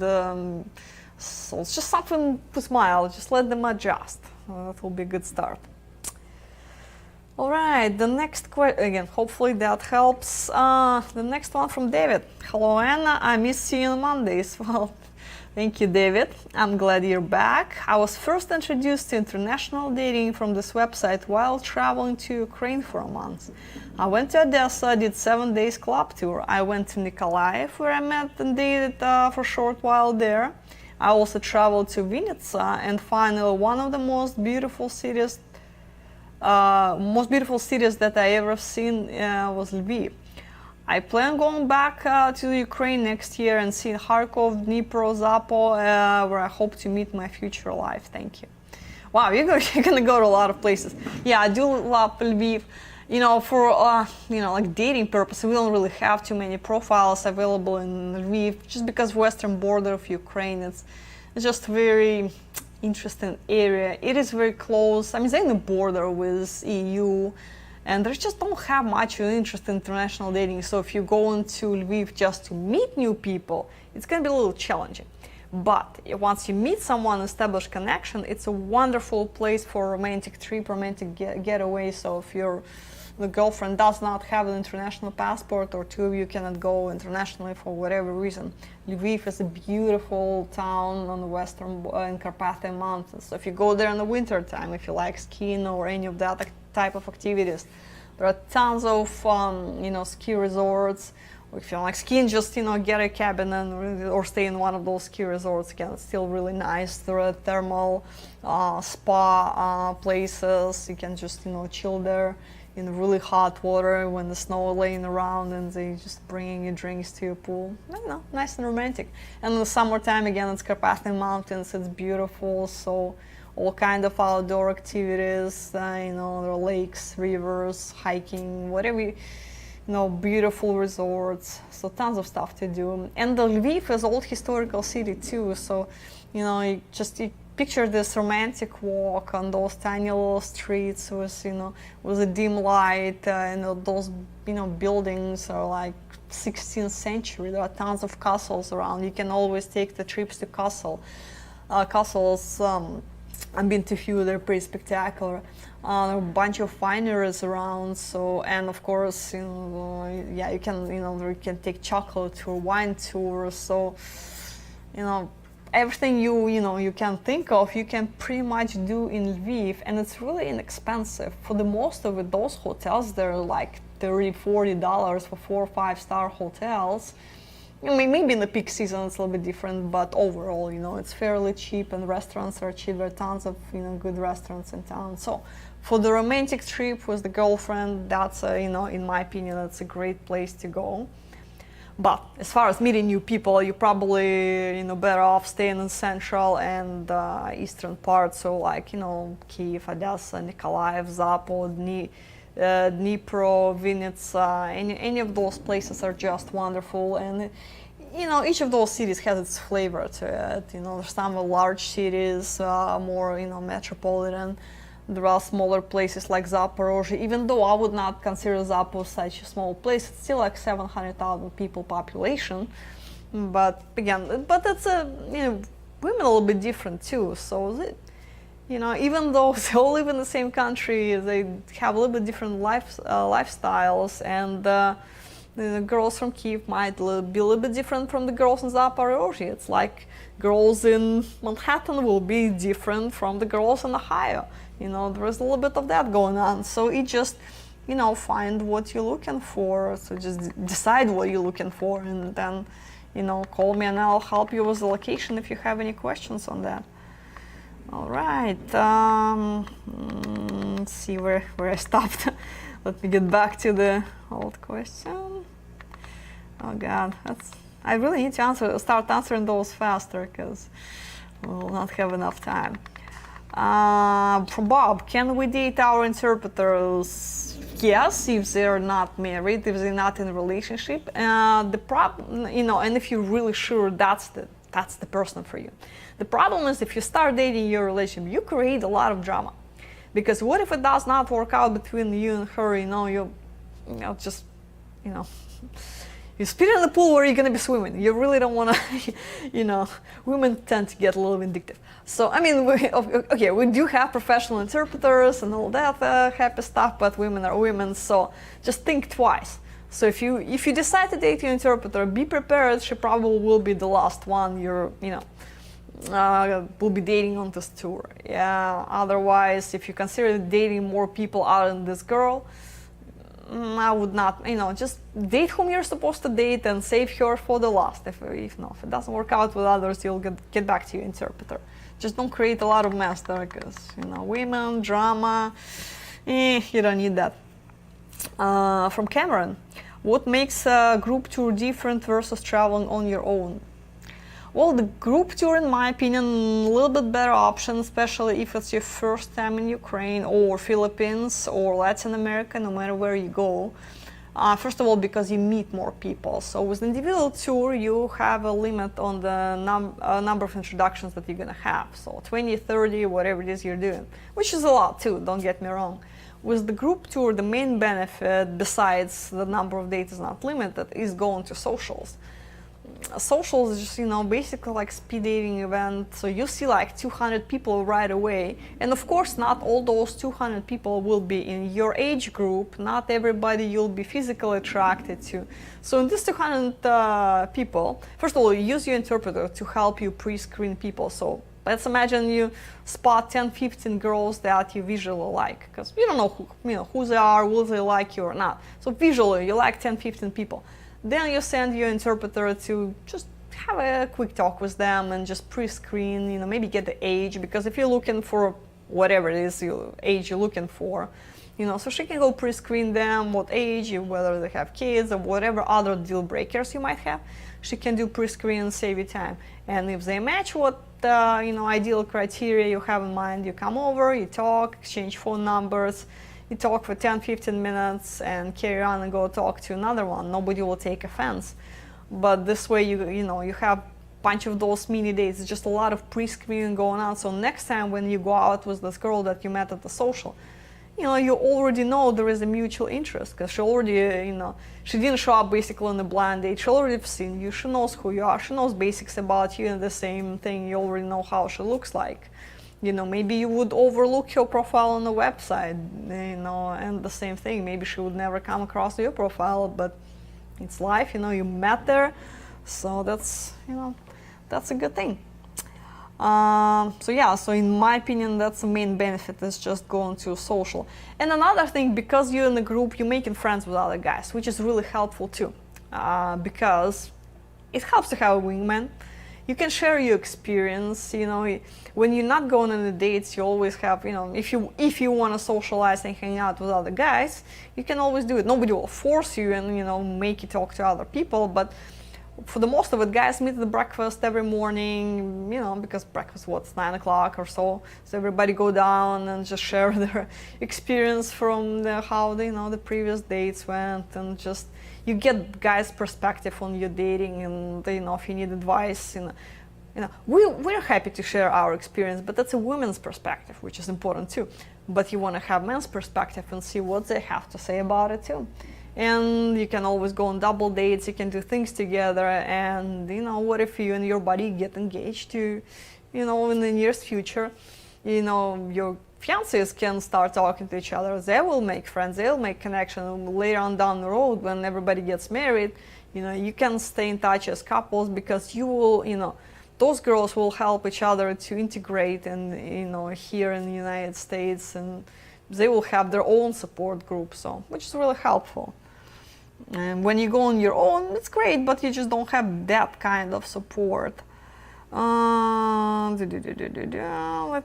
So it's just something to smile, just let them adjust. That will be a good start. All right, the next question, again, hopefully that helps. The next one from David. Hello, Anna, I miss you on Mondays. Well, thank you, David. I'm glad you're back. I was first introduced to international dating from this website while traveling to Ukraine for a month. I went to Odessa, did 7 days club tour. I went to Nikolaev, where I met and dated for a short while there. I also traveled to Vinnytsia, and finally one of the most beautiful cities that I ever seen was Lviv. I plan going back to Ukraine next year and see Kharkov, Dnipro, Zapo, where I hope to meet my future life. Thank you. Wow, you're gonna go to a lot of places. Yeah, I do love Lviv. For like dating purposes, we don't really have too many profiles available in Lviv, just because western border of Ukraine, it's just very interesting area. It is very close. I mean, they're in the border with EU, and they just don't have much interest in international dating. So if you go into Lviv just to meet new people, it's gonna be a little challenging. But once you meet someone, establish connection, it's a wonderful place for a romantic trip, romantic getaway. So if the girlfriend does not have an international passport, or two of you cannot go internationally for whatever reason, Lviv is a beautiful town on the western in Carpathian Mountains. So if you go there in the winter time, if you like skiing or any of that type of activities, there are tons of ski resorts. If you like skiing, just get a cabin or stay in one of those ski resorts. Again, it's still really nice. There are thermal spa places. You can just chill there in really hot water when the snow is laying around, and they just bringing you drinks to your pool. Nice and romantic. And in the summertime, again, it's Carpathian Mountains. It's beautiful. So all kind of outdoor activities. There are lakes, rivers, hiking, whatever. Beautiful resorts, so tons of stuff to do. And the Lviv is old historical city too, so you picture this romantic walk on those tiny little streets with a dim light, and those buildings are like 16th century. There are tons of castles around. You can always take the trips to castles. I've been to a few. They're pretty spectacular. There are a bunch of wineries around. And of course, you can take chocolate tour, wine tours. So, everything you can think of, you can pretty much do in Lviv, and it's really inexpensive. For the most of it, those hotels, they're like $30-40 for 4 or 5 star hotels. Maybe in the peak season it's a little bit different, but overall, it's fairly cheap, and restaurants are cheap. There are tons of, good restaurants in town. So for the romantic trip with the girlfriend, that's in my opinion, that's a great place to go. But as far as meeting new people, you're probably, better off staying in central and eastern part. So like, Kyiv, Odessa, Nikolaev, Zapo, Dnipro, Vinnytsia, any of those places are just wonderful. And each of those cities has its flavor to it. There's some large cities, more metropolitan. There are smaller places like Zaporozhye. Even though I would not consider Zapo such a small place, it's still like 700,000 people population. But again, it's women a little bit different too. So even though they all live in the same country, they have a little bit different lifestyles, and The girls from Kiev might be a little bit different from the girls in Zaporozhye. It's like girls in Manhattan will be different from the girls in Ohio. There's a little bit of that going on. So it just, find what you're looking for. So just decide what you're looking for, and then, call me and I'll help you with the location if you have any questions on that. All right. Let's see where I stopped. Let me get back to the old question. Oh God, I really need to start answering those faster, because we'll not have enough time. From Bob, can we date our interpreters? Yes, if they're not married, if they're not in a relationship. The problem, and if you're really sure that's the person for you. The problem is if you start dating your relationship, you create a lot of drama. Because what if it does not work out between you and her? You spit in the pool where you're gonna be swimming. You really don't wanna, women tend to get a little vindictive. So we do have professional interpreters and all that happy stuff, but women are women, so just think twice. So if you decide to date your interpreter, be prepared. She probably will be the last one will be dating on this tour. Yeah. Otherwise, if you consider dating more people other than this girl, I would not. Just date whom you're supposed to date and save her for the last. If it doesn't work out with others, you'll get back to your interpreter. Just don't create a lot of mess there, because women, drama. You don't need that. From Cameron, what makes a group tour different versus traveling on your own? Well, the group tour, in my opinion, a little bit better option, especially if it's your first time in Ukraine or Philippines or Latin America, no matter where you go. First of all, because you meet more people. So with an individual tour, you have a limit on the number of introductions that you're gonna have. So 20, 30, whatever it is you're doing, which is a lot too, don't get me wrong. With the group tour, the main benefit, besides the number of dates is not limited, is going to socials. Socials is just, basically like speed dating event. So you see like 200 people right away. And of course, not all those 200 people will be in your age group. Not everybody you'll be physically attracted to. So in this 200 people, first of all, you use your interpreter to help you pre-screen people. So let's imagine you spot 10, 15 girls that you visually like, because you don't know who they are, will they like you or not. So visually, you like 10, 15 people. Then you send your interpreter to just have a quick talk with them and just pre-screen, maybe get the age, because if you're looking for whatever it is age you're looking for, so she can go pre-screen them, what age, whether they have kids or whatever other deal breakers you might have. She can do pre-screen and save you time. And if they match what ideal criteria you have in mind, you come over, you talk, exchange phone numbers. You talk for 10-15 minutes and carry on and go talk to another one. Nobody will take offense. But this way you have a bunch of those mini dates. It's just a lot of pre-screening going on. So next time when you go out with this girl that you met at the social, you already know there is a mutual interest, because she already, she didn't show up basically on a blind date. She already seen you. She knows who you are. She knows basics about you, and the same thing, you already know how she looks like. Maybe you would overlook your profile on the website, and the same thing. Maybe she would never come across your profile, but it's life, you met there. So that's a good thing. So in my opinion, that's the main benefit, is just going to social. And another thing, because you're in a group, you're making friends with other guys, which is really helpful too, because it helps to have a wingman. You can share your experience, when you're not going on the dates, you always have, if you want to socialize and hang out with other guys, you can always do it. Nobody will force you and, make you talk to other people, but for the most of it, guys meet at breakfast every morning, because breakfast, 9 o'clock or so. So everybody go down and just share their experience from how the previous dates went, and just you get guys' perspective on your dating, and if you need advice, we're happy to share our experience, but that's a woman's perspective, which is important too. But you want to have men's perspective and see what they have to say about it too. And you can always go on double dates, you can do things together, and what if you and your buddy get engaged to, in the nearest future, your fiancés can start talking to each other. They will make friends, they'll make connection later on down the road when everybody gets married. You can stay in touch as couples because you will, those girls will help each other to integrate and here in the United States, and they will have their own support group, so which is really helpful. And when you go on your own, it's great, but you just don't have that kind of support. Let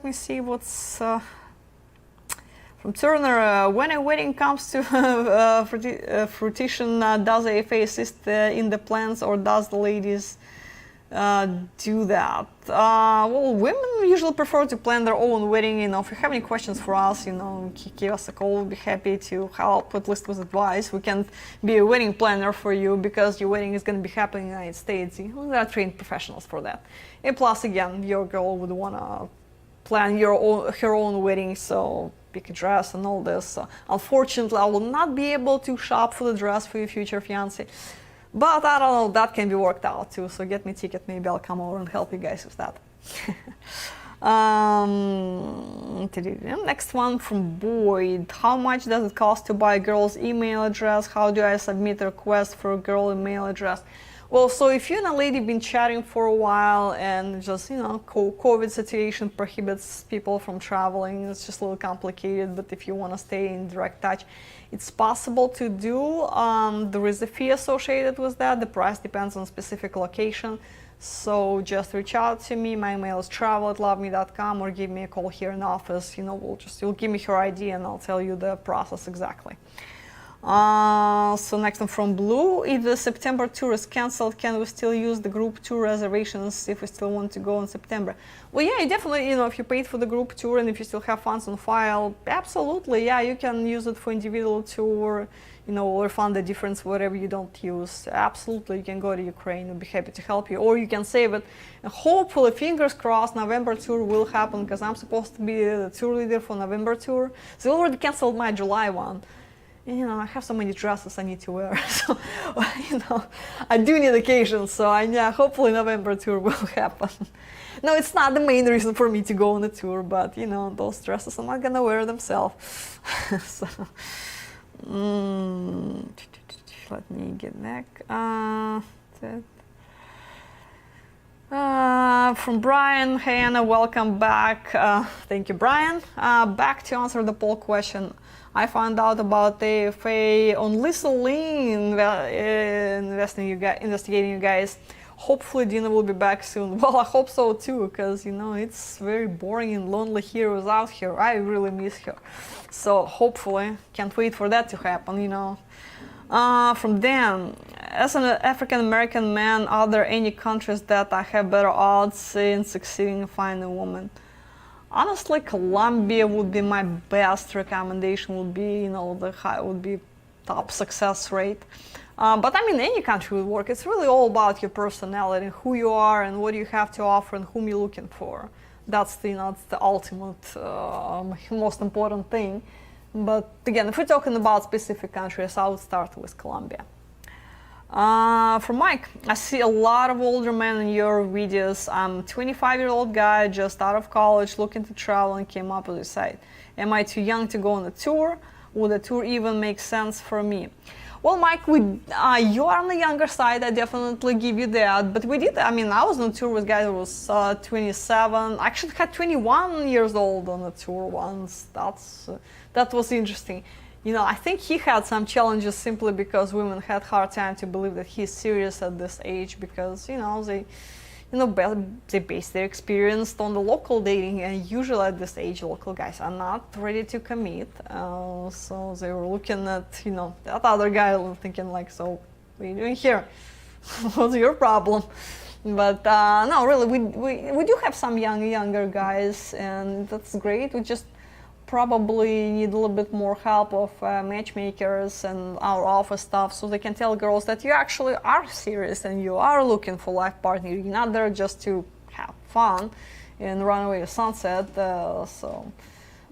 me see what's from Turner. When a wedding comes to fruition, does AFA assist in the plans, or does the ladies do that? Well, women usually prefer to plan their own wedding. If you have any questions for us, give us a call. We'll be happy to help, at least with advice. We can't be a wedding planner for you because your wedding is going to be happening in the United States. There are trained professionals for that. And plus, again, your girl would want to plan her own wedding, so pick a dress and all this. So, unfortunately, I will not be able to shop for the dress for your future fiancé. But I don't know, that can be worked out too, so get me a ticket, maybe I'll come over and help you guys with that. Next one from Boyd. How much does it cost to buy a girl's email address? How do I submit a request for a girl email address? Well, so if you and a lady been chatting for a while and just, COVID situation prohibits people from traveling, it's just a little complicated, but if you want to stay in direct touch, it's possible to do. There is a fee associated with that. The price depends on specific location. So just reach out to me. My email is travel@loveme.com, or give me a call here in office. You'll give me your ID and I'll tell you the process exactly. So next one from Blue. If the September tour is cancelled, can we still use the group tour reservations if we still want to go in September? Well, yeah, definitely, if you paid for the group tour and if you still have funds on file, absolutely, yeah, you can use it for individual tour, or refund the difference whatever you don't use. Absolutely, you can go to Ukraine. We'll be happy to help you, or you can save it. And hopefully, fingers crossed, November tour will happen, because I'm supposed to be the tour leader for November tour. They already canceled my July one. I have so many dresses I need to wear, so, I do need occasions, so hopefully November tour will happen. No, it's not the main reason for me to go on the tour, but, those dresses I'm not gonna wear themselves. So, let me get back. From Brian. Hey Anna, welcome back. Thank you, Brian. Back to answer the poll question. I found out about AFA on Lisa Lee investigating you guys. Hopefully Dina will be back soon. Well, I hope so too, because it's very boring and lonely here without her. I really miss her. So hopefully, can't wait for that to happen, From Dan. As an African American man, are there any countries that I have better odds in succeeding in finding a woman? Honestly, Colombia would be my best recommendation. Would be, would be top success rate. But any country would work. It's really all about your personality, who you are, and what you have to offer, and whom you're looking for. That's the ultimate, most important thing. But again, if we're talking about specific countries, I would start with Colombia. From Mike, I see a lot of older men in your videos. I'm a 25-year-old guy just out of college looking to travel and came up with this site. Am I too young to go on a tour? Would a tour even make sense for me? Well, Mike, you are on the younger side. I definitely give you that. But we did, I was on a tour with a guy who was 27. I actually had 21 years old on a tour once. That was interesting. I think he had some challenges simply because women had hard time to believe that he's serious at this age, because, they base their experience on the local dating, and usually at this age, local guys are not ready to commit. So they were looking at, that other guy thinking like, so what are you doing here? What's your problem? But no, really, we do have some younger guys, and that's great. We just probably need a little bit more help of matchmakers and our office staff, so they can tell girls that you actually are serious and you are looking for life partner. You're not there just to have fun and run away to sunset. So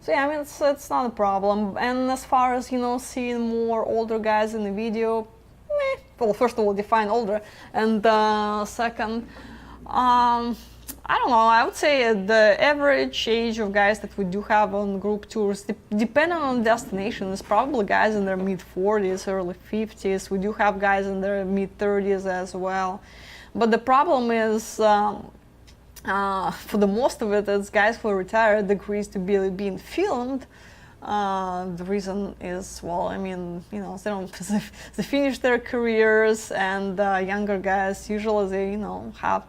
yeah, it's not a problem. And as far as seeing more older guys in the video, well, first of all, define older, and second, I don't know, I would say the average age of guys that we do have on group tours, depending on destination, is probably guys in their mid-40s, early 50s. We do have guys in their mid-30s as well. But the problem is, for the most of it, it's guys who retire degrees to be being filmed. The reason is, well, I mean, you know, they finish their careers, and younger guys usually they, you know, have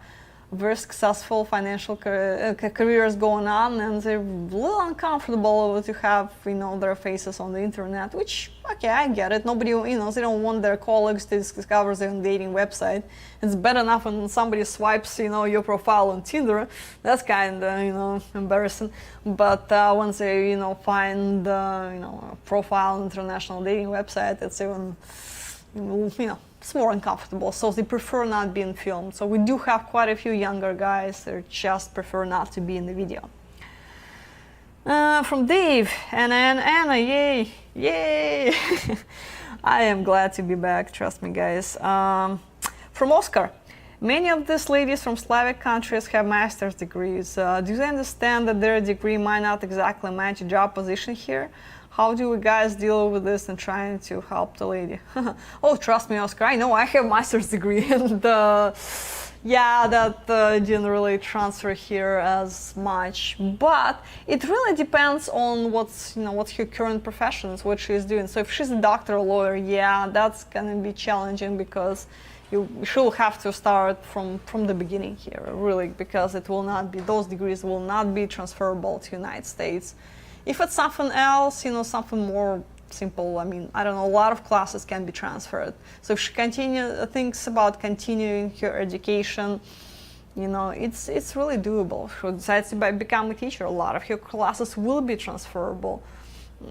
very successful financial careers going on, and they're a little uncomfortable to have, you know, their faces on the internet, which, okay, I get it. Nobody, you know, they don't want their colleagues to discover their own dating website. It's bad enough when somebody swipes, you know, your profile on Tinder. That's kind of, you know, embarrassing. But once they, you know, find, you know, a profile on international dating website, it's even, you know, it's more uncomfortable, so they prefer not being filmed. So we do have quite a few younger guys that just prefer not to be in the video. From Dave, and Anna, yay, yay! I am glad to be back, trust me, guys. From Oscar, many of these ladies from Slavic countries have master's degrees. Do they understand that their degree might not exactly match a job position here? How do you guys deal with this and trying to help the lady? Oh, trust me, Oscar, I know I have a master's degree, and yeah, that didn't really transfer here as much. But it really depends on what's her current profession is, what she's doing. So if she's a doctor or lawyer, yeah, that's gonna be challenging, because she'll have to start from the beginning here, really, because it will not be, those degrees will not be transferable to United States. If it's something else, you know, something more simple, I mean, I don't know, a lot of classes can be transferred. So if she thinks about continuing her education, you know, it's really doable. If she decides to become a teacher, a lot of her classes will be transferable.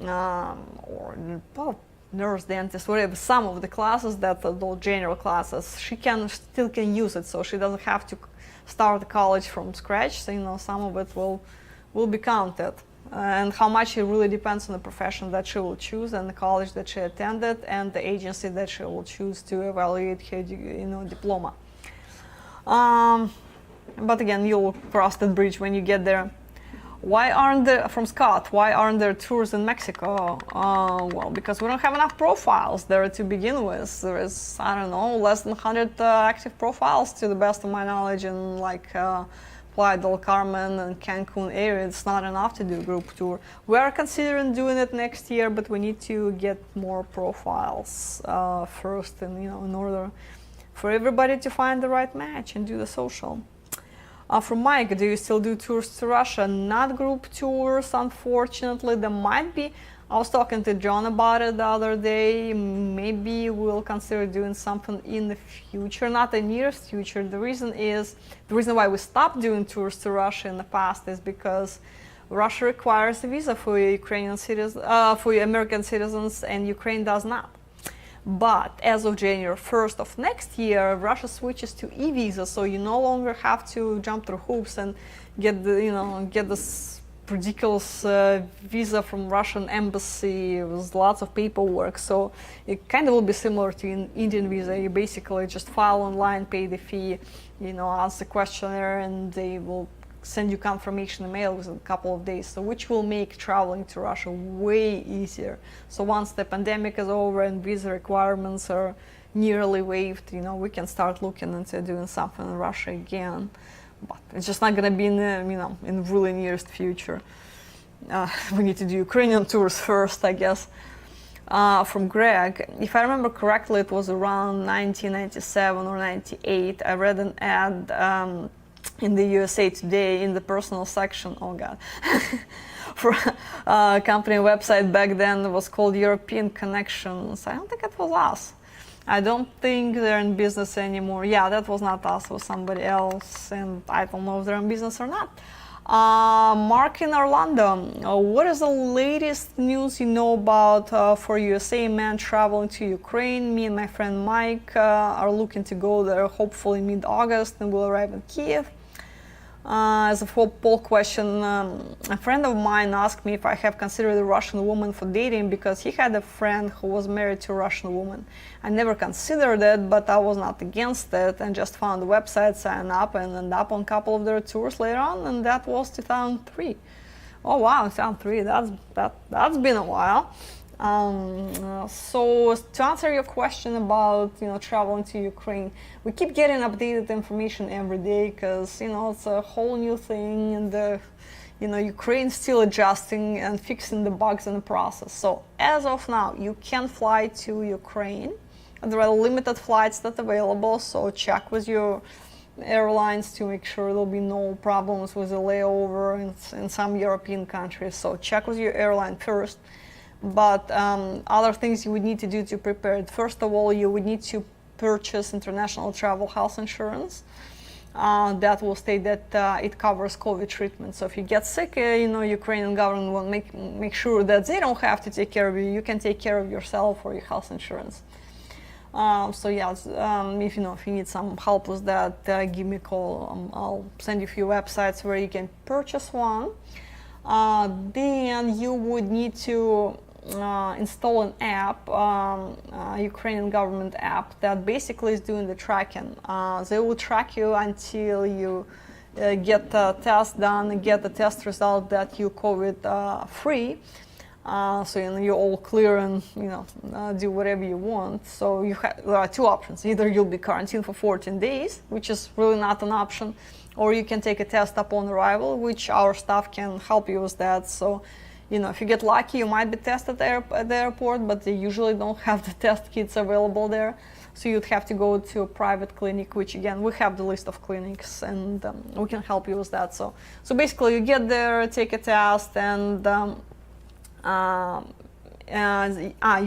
Or, well, nurse, dentist, whatever, some of the classes that are those general classes, she still can use it, so she doesn't have to start college from scratch. So, you know, some of it will be counted. And how much it really depends on the profession that she will choose, and the college that she attended, and the agency that she will choose to evaluate her, you know, diploma. But again, you'll cross that bridge when you get there. From Scott, why aren't there tours in Mexico? Well, because we don't have enough profiles there to begin with. There is, I don't know, less than 100 active profiles, to the best of my knowledge, in like Playa del Carmen and Cancun area. It's not enough to do a group tour. We are considering doing it next year, but we need to get more profiles first, and, you know, in order for everybody to find the right match and do the social. From Mike, do you still do tours to Russia? Not group tours, unfortunately. There might be. I was talking to John about it the other day. Maybe we'll consider doing something in the future, not the nearest future. The reason why we stopped doing tours to Russia in the past is because Russia requires a visa for Ukrainian citizens, for American citizens, and Ukraine does not. But as of January 1st of next year, Russia switches to e-visa, so you no longer have to jump through hoops and get this ridiculous visa from Russian embassy with lots of paperwork. So it kind of will be similar to an Indian visa. You basically just file online, pay the fee, you know, answer the questionnaire, and they will send you confirmation email within a couple of days. So which will make traveling to Russia way easier. So once the pandemic is over and visa requirements are nearly waived, you know, we can start looking into doing something in Russia again. But it's just not going to be in the, you know, in really nearest future. We need to do Ukrainian tours first, I guess. From Greg, if I remember correctly, it was around 1997 or 98. I read an ad in the USA Today in the personal section. Oh God. For a company website back then, it was called European Connections. I don't think it was us. I don't think they're in business anymore. Yeah, that was not us, it was somebody else, and I don't know if they're in business or not. Mark in Orlando, what is the latest news you know about for USA men traveling to Ukraine? Me and my friend Mike are looking to go there, hopefully mid-August, and we'll arrive in Kiev. As a poll question, a friend of mine asked me if I have considered a Russian woman for dating because he had a friend who was married to a Russian woman. I never considered it, but I was not against it and just found the website, signed up, and ended up on a couple of their tours later on, and that was 2003. Oh wow, 2003, that's been a while. So to answer your question about traveling to Ukraine, we keep getting updated information every day because it's a whole new thing, and Ukraine's still adjusting and fixing the bugs in the process. So as of now, you can fly to Ukraine. There are limited flights that are available, so check with your airlines to make sure there'll be no problems with a layover in some European countries. So check with your airline first. But other things you would need to do to prepare it. First of all, you would need to purchase international travel health insurance. That will state that it covers COVID treatment. So if you get sick, Ukrainian government will make sure that they don't have to take care of you. You can take care of yourself or your health insurance. So yes, if you need some help with that, give me a call. I'll send you a few websites where you can purchase one. Then you would need to install an app, Ukrainian government app that basically is doing the tracking. They will track you until you get a test done and get the test result that you COVID free. So you're all clear and do whatever you want. So there are two options: either you'll be quarantined for 14 days, which is really not an option, or you can take a test upon arrival, which our staff can help you with that. So if you get lucky, you might be tested at the airport, but they usually don't have the test kits available there. So you'd have to go to a private clinic, which again, we have the list of clinics, and we can help you with that. So basically you get there, take a test, and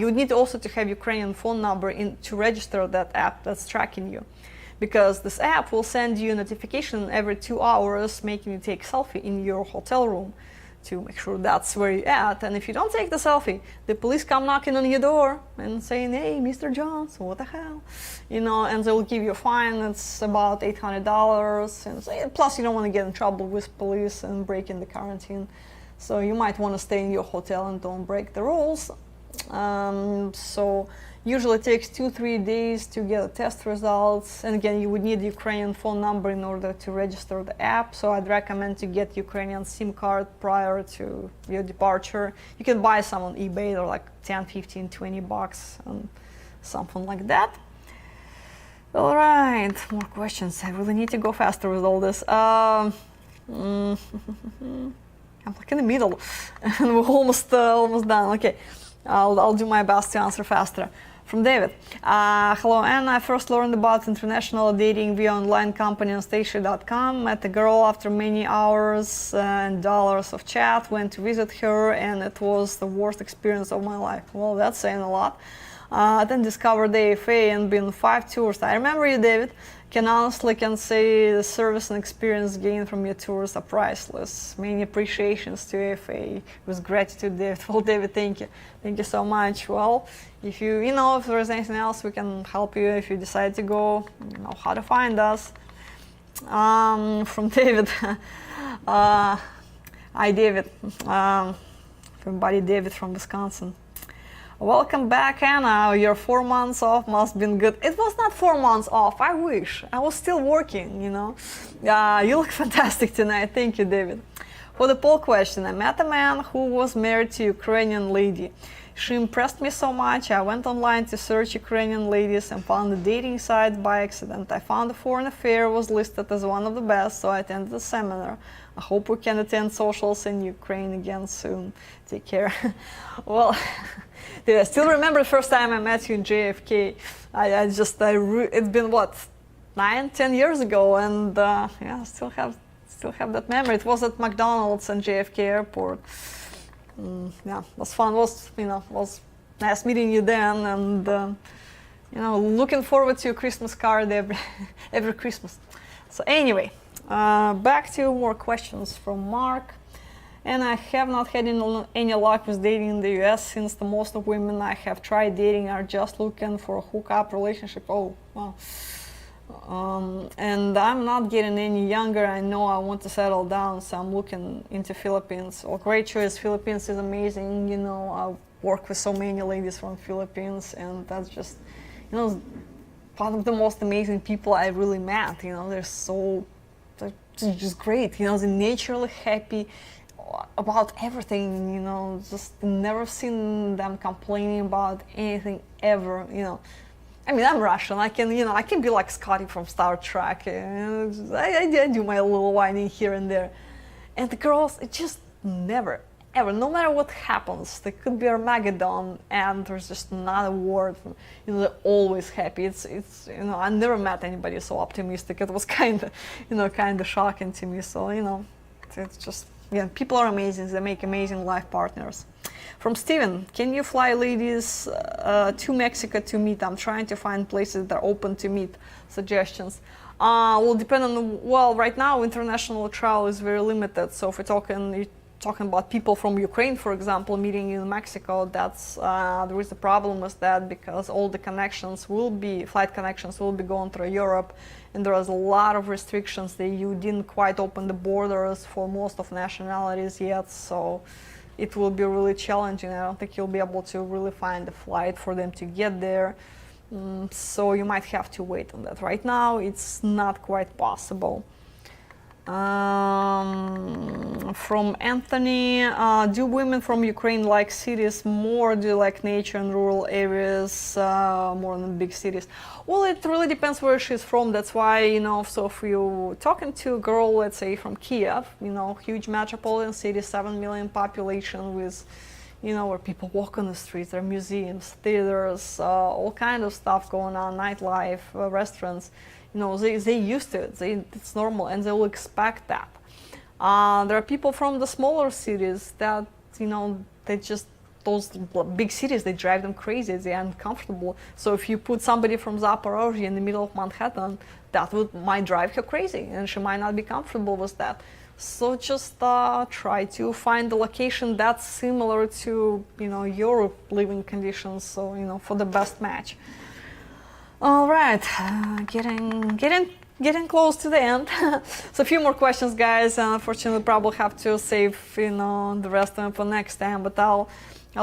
you need also to have Ukrainian phone number to register that app that's tracking you. Because this app will send you a notification every 2 hours, making you take a selfie in your hotel room to make sure that's where you're at. And if you don't take the selfie, the police come knocking on your door and saying, "Hey, Mr. Jones, what the hell?" And they'll give you a fine. It's about $800. And plus, you don't want to get in trouble with police and break in the quarantine. So you might want to stay in your hotel and don't break the rules. So usually it takes 2-3 days to get the test results, and again you would need Ukrainian phone number in order to register the app. So I'd recommend to get Ukrainian SIM card prior to your departure. You can buy some on eBay. They're like 10, 15, 20 bucks and something like that. All right, more questions. I really need to go faster with all this. I'm like in the middle and we're almost done. Okay, I'll do my best to answer faster. From David. Hello, Anna. I first learned about international dating via online company on Stacia.com. Met a girl after many hours and dollars of chat. Went to visit her, and it was the worst experience of my life. Well, that's saying a lot. Then discovered AFA and been 5 tours. I remember you, David. Can say the service and experience gained from your tours are priceless. Many appreciations to AFA. With gratitude, David. Well, David, thank you. Thank you so much. Well, if if there's anything else, we can help you. If you decide to go, you know how to find us. From David. Hi, David. From buddy David from Wisconsin. Welcome back, Anna. Your 4 months off must have been good. It was not 4 months off. I wish. I was still working, You look fantastic tonight. Thank you, David. For the poll question, I met a man who was married to a Ukrainian lady. She impressed me so much. I went online to search Ukrainian ladies and found the dating site by accident. I found the foreign affair was listed as one of the best, so I attended the seminar. I hope we can attend socials in Ukraine again soon. Take care. Well, I still remember the first time I met you in JFK. It's been what, 9-10 years ago, and I still have that memory. It was at McDonald's and JFK Airport. It was fun. Was nice meeting you then, and looking forward to your Christmas card every Christmas. So anyway, back to more questions from Mark. And I have not had any luck with dating in the US since the most of women I have tried dating are just looking for a hookup relationship. Oh, wow. And I'm not getting any younger. I know I want to settle down, so I'm looking into Philippines. Well, great choice. Philippines is amazing. You know, I work with so many ladies from Philippines, and that's just, you know, one of the most amazing people I really met. You know, they're just great. You know, they're naturally happy about everything. You know, just never seen them complaining about anything ever. You know, I mean, I'm Russian. I can be like Scotty from Star Trek. I do my little whining here and there, and the girls, it just never, ever, no matter what happens, there could be Armageddon, and there's just not a word. You know, they're always happy. It's you know, I never met anybody so optimistic. It was kind of shocking to me. So you know, it's just, yeah, people are amazing. They make amazing life partners. From Steven, can you fly ladies to Mexico to meet? I'm trying to find places that are open to meet. Suggestions. Will depend on, well, right now international travel is very limited. So if you're talking about people from Ukraine, for example, meeting in Mexico, that's there is a problem with that, because all the flight connections will be going through Europe, and there is a lot of restrictions that you didn't quite open the borders for most of nationalities yet. So it will be really challenging. I don't think you'll be able to really find a flight for them to get there. So you might have to wait on that. Right now, it's not quite possible. From Anthony, do women from Ukraine like cities more? Do you like nature and rural areas more than big cities? Well, it really depends where she's from. That's why, you know, so if you're talking to a girl, let's say from Kiev, you know, huge metropolitan city, 7 million population with, you know, where people walk on the streets, there are museums, theaters, all kind of stuff going on, nightlife, restaurants. You know, they used to it. It's normal, and they will expect that. There are people from the smaller cities that, you know, those big cities, they drive them crazy. They're uncomfortable. So if you put somebody from Zaporozhye in the middle of Manhattan, that might drive her crazy, and she might not be comfortable with that. So just try to find a location that's similar to, you know, your living conditions. So, you know, for the best match. All right, getting close to the end. So a few more questions, guys. Unfortunately, probably have to save, you know, the rest of them for next time. But I'll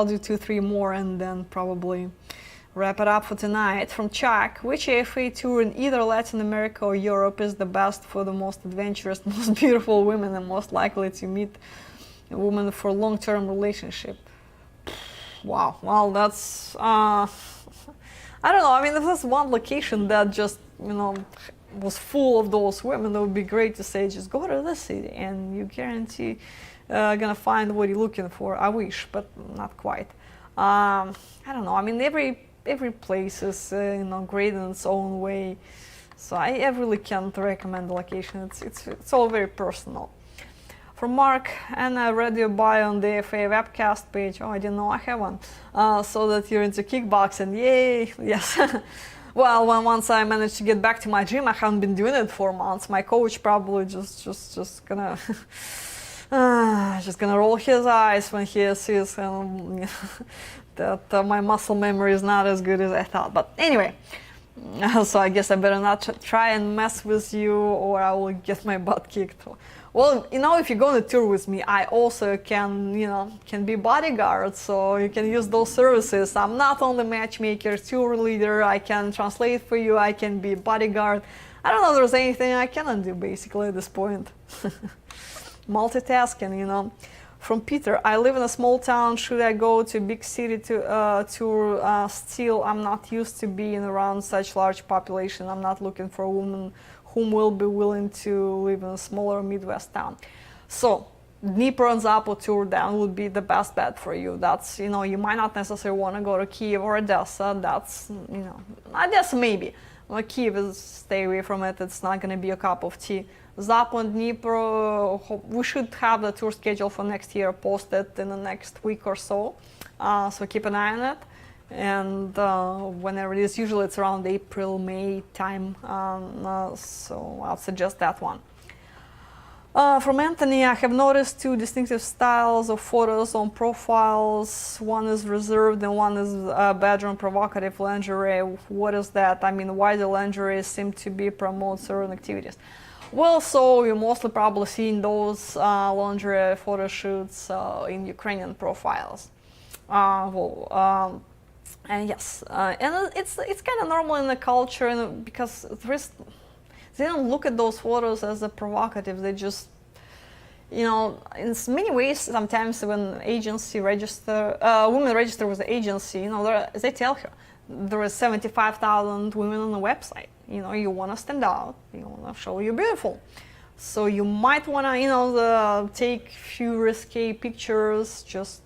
do 2-3 more and then probably wrap it up for tonight. From Chuck, which AFA tour in either Latin America or Europe is the best for the most adventurous, most beautiful women, and most likely to meet a woman for long-term relationship? Wow. Well, that's. I don't know. I mean, if there's one location that just, you know, was full of those women, it would be great to say, just go to this city and you guarantee gonna find what you're looking for. I wish, but not quite. I don't know. I mean, every place is, you know, great in its own way. So I really can't recommend the location. It's all very personal. From Mark, and I read your bio on the FA webcast page. Oh, I didn't know I have one. So that you're into kickboxing. Yay! Yes. Well, once I managed to get back to my gym, I haven't been doing it for months. My coach probably just gonna just gonna roll his eyes when he sees that my muscle memory is not as good as I thought. But anyway. So I guess I better not try and mess with you, or I will get my butt kicked. Well, you know, if you go on a tour with me, I also can be bodyguard, so you can use those services. I'm not only matchmaker, tour leader. I can translate for you. I can be bodyguard. I don't know if there's anything I cannot do, basically, at this point. Multitasking, you know. From Peter, I live in a small town. Should I go to a big city to tour? Still, I'm not used to being around such large population. I'm not looking for a woman whom will be willing to live in a smaller Midwest town. So, Dnipro and Zapo tour then would be the best bet for you. That's, you know, you might not necessarily want to go to Kiev or Odessa. That's, you know, Odessa maybe. Well, Kiev is, stay away from it. It's not going to be a cup of tea. Zapo and Dnipro, we should have the tour schedule for next year posted in the next week or so. So keep an eye on it. And whenever it is, usually it's around April, May time. So I'll suggest that one. From Anthony, I have noticed two distinctive styles of photos on profiles. One is reserved and one is bedroom provocative lingerie. What is that? I mean, why the lingerie seem to be promote certain activities? Well, so you mostly probably seen those lingerie photo shoots in Ukrainian profiles. And yes, and it's kind of normal in the culture, and because they don't look at those photos as a provocative. They just, in many ways, sometimes when agency register, women register with the agency, they tell her there is 75,000 women on the website. You want to stand out, you want to show you're beautiful. So you might want to, take few risky pictures just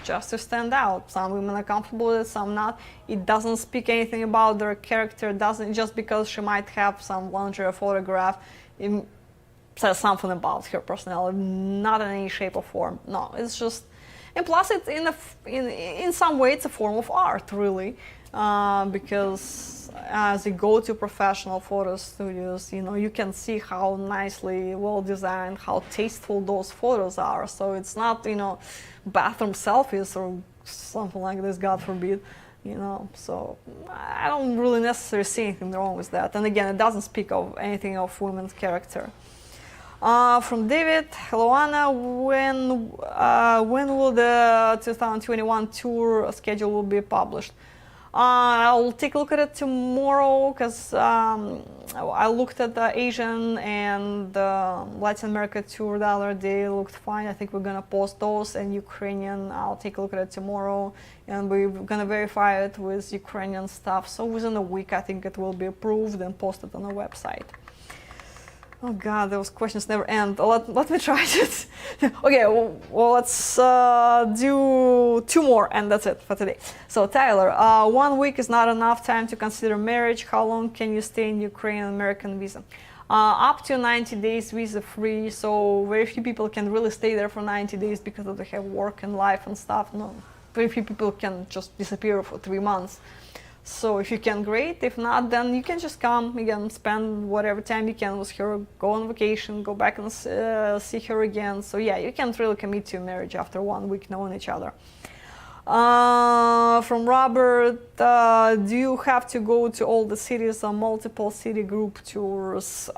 to stand out. Some women are comfortable with it, some not. It doesn't speak anything about their character. Doesn't just because she might have some lingerie photograph, it says something about her personality. Not in any shape or form. No, it's just, and plus it's in some way it's a form of art, really, because as you go to professional photo studios, you can see how nicely, well designed, how tasteful those photos are. So it's not, bathroom selfies or something like this, God forbid, So I don't really necessarily see anything wrong with that. And again, it doesn't speak of anything of women's character. From David, hello Anna, when will the 2021 tour schedule will be published? I'll take a look at it tomorrow, because I looked at the Asian and Latin America tour the other day. It looked fine. I think we're gonna post those, and Ukrainian, I'll take a look at it tomorrow, and we're gonna verify it with Ukrainian stuff. So within a week, I think it will be approved and posted on the website. Oh God, those questions never end. Let me try it. Okay, well, let's do two more, and that's it for today. So Tyler, 1 week is not enough time to consider marriage. How long can you stay in Ukraine on American visa? Up to 90 days visa free, so very few people can really stay there for 90 days because they have work and life and stuff. No, very few people can just disappear for 3 months. So if you can, great. If not, then you can just come again, spend whatever time you can with her, go on vacation, go back and see her again. So yeah, you can't really commit to marriage after 1 week knowing each other. From Robert, do you have to go to all the cities on multiple city group tours?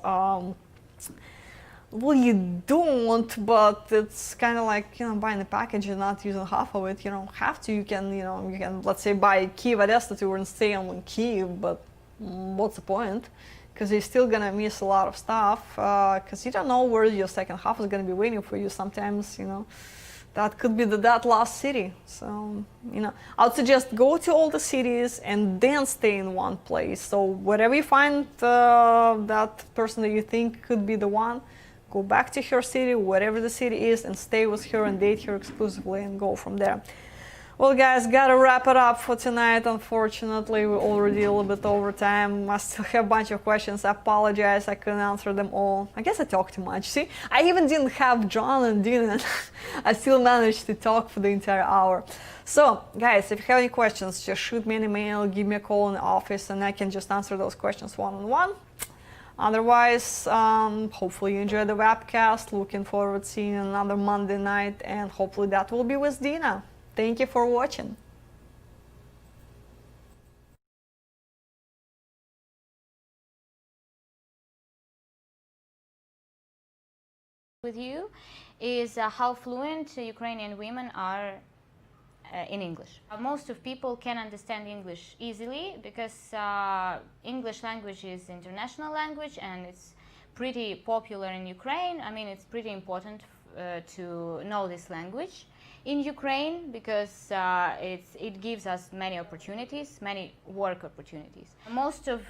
Well, you don't, but it's kind of like, buying a package and not using half of it. You don't have to. You can, let's say, buy Kiev Odessa tour and stay on Kiev, but what's the point? Because you're still gonna miss a lot of stuff, because you don't know where your second half is gonna be waiting for you. Sometimes, that could be that last city. So, I would suggest go to all the cities and then stay in one place. So wherever you find that person that you think could be the one, go back to her city, whatever the city is, and stay with her and date her exclusively and go from there. Well, guys, gotta wrap it up for tonight. Unfortunately, we're already a little bit over time. I still have a bunch of questions. I apologize, I couldn't answer them all. I guess I talked too much. See, I even didn't have John and Dean, and I still managed to talk for the entire hour. So, guys, if you have any questions, just shoot me an email, give me a call in the office, and I can just answer those questions one-on-one. Otherwise, hopefully you enjoyed the webcast. Looking forward to seeing you another Monday night, and hopefully that will be with Dina. Thank you for watching. With you is how fluent Ukrainian women are in English. Most of people can understand English easily because English language is international language and it's pretty popular in Ukraine. I mean, it's pretty important to know this language in Ukraine because it gives us many opportunities, many work opportunities. Most of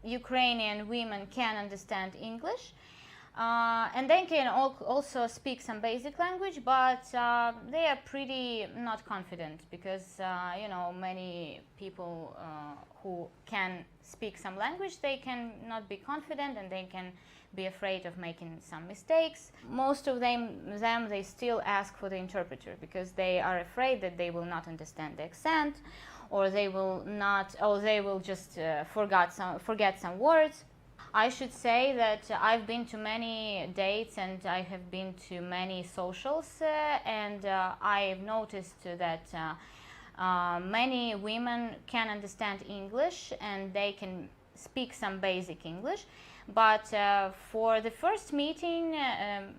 Ukrainian women can understand English. And they can also speak some basic language, but they are pretty not confident because many people who can speak some language, they can not be confident and they can be afraid of making some mistakes. Most of them they still ask for the interpreter because they are afraid that they will not understand the accent, or they will not, or they will just forget some words. I should say that I've been to many dates and I have been to many socials, and I've noticed that many women can understand English and they can speak some basic English. But for the first meeting,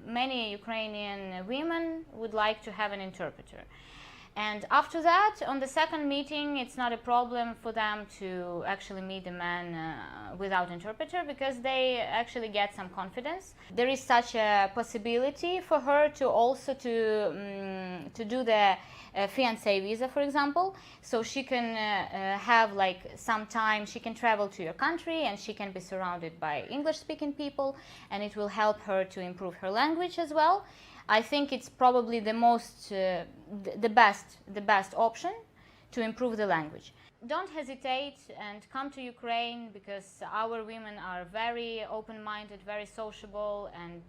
many Ukrainian women would like to have an interpreter. And after that, on the second meeting, it's not a problem for them to actually meet the man without interpreter, because they actually get some confidence. There is such a possibility for her to also to do the fiancé visa, for example. So she can have like some time, she can travel to your country and she can be surrounded by English-speaking people, and it will help her to improve her language as well. I think it's probably the best option to improve the language. Don't hesitate and come to Ukraine, because our women are very open-minded, very sociable, and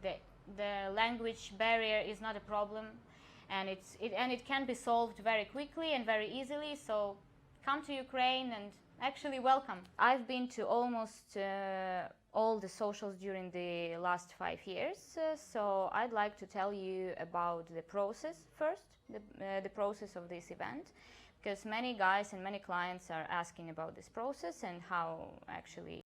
the language barrier is not a problem, and it can be solved very quickly and very easily. So come to Ukraine and actually welcome. I've been to almost all the socials during the last 5 years, so I'd like to tell you about the process first, the process of this event, because many guys and many clients are asking about this process and how actually